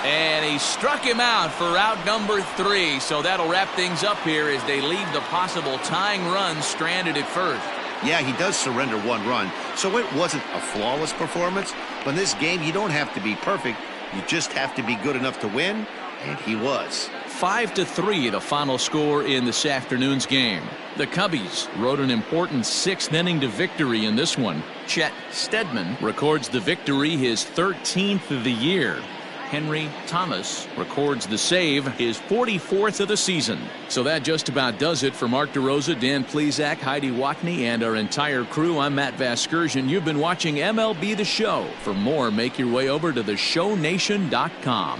And he struck him out for out number 3. So that'll wrap things up here as they leave the possible tying run stranded at first. Yeah, he does surrender 1 run, so it wasn't a flawless performance. But in this game, you don't have to be perfect. You just have to be good enough to win, and he was. 5-3 the final score in this afternoon's game. The Cubbies rode an important 6th inning to victory in this one. Chet Steadman records the victory, his 13th of the year. Henry Thomas records the save, his 44th of the season. So that just about does it for Mark DeRosa, Dan Plesac, Heidi Watney, and our entire crew. I'm Matt Vasgersian. You've been watching MLB The Show. For more, make your way over to theshownation.com.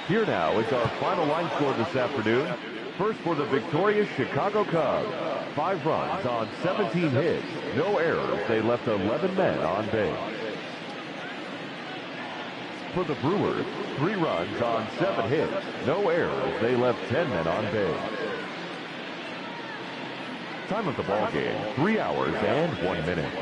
Here now is our final line score this afternoon. First for the victorious Chicago Cubs. 5 runs on 17 hits. No errors. They left 11 men on base. For the Brewers, 3 runs on 7 hits. No errors. They left 10 men on base. Time of the ball game, 3 hours and 1 minute.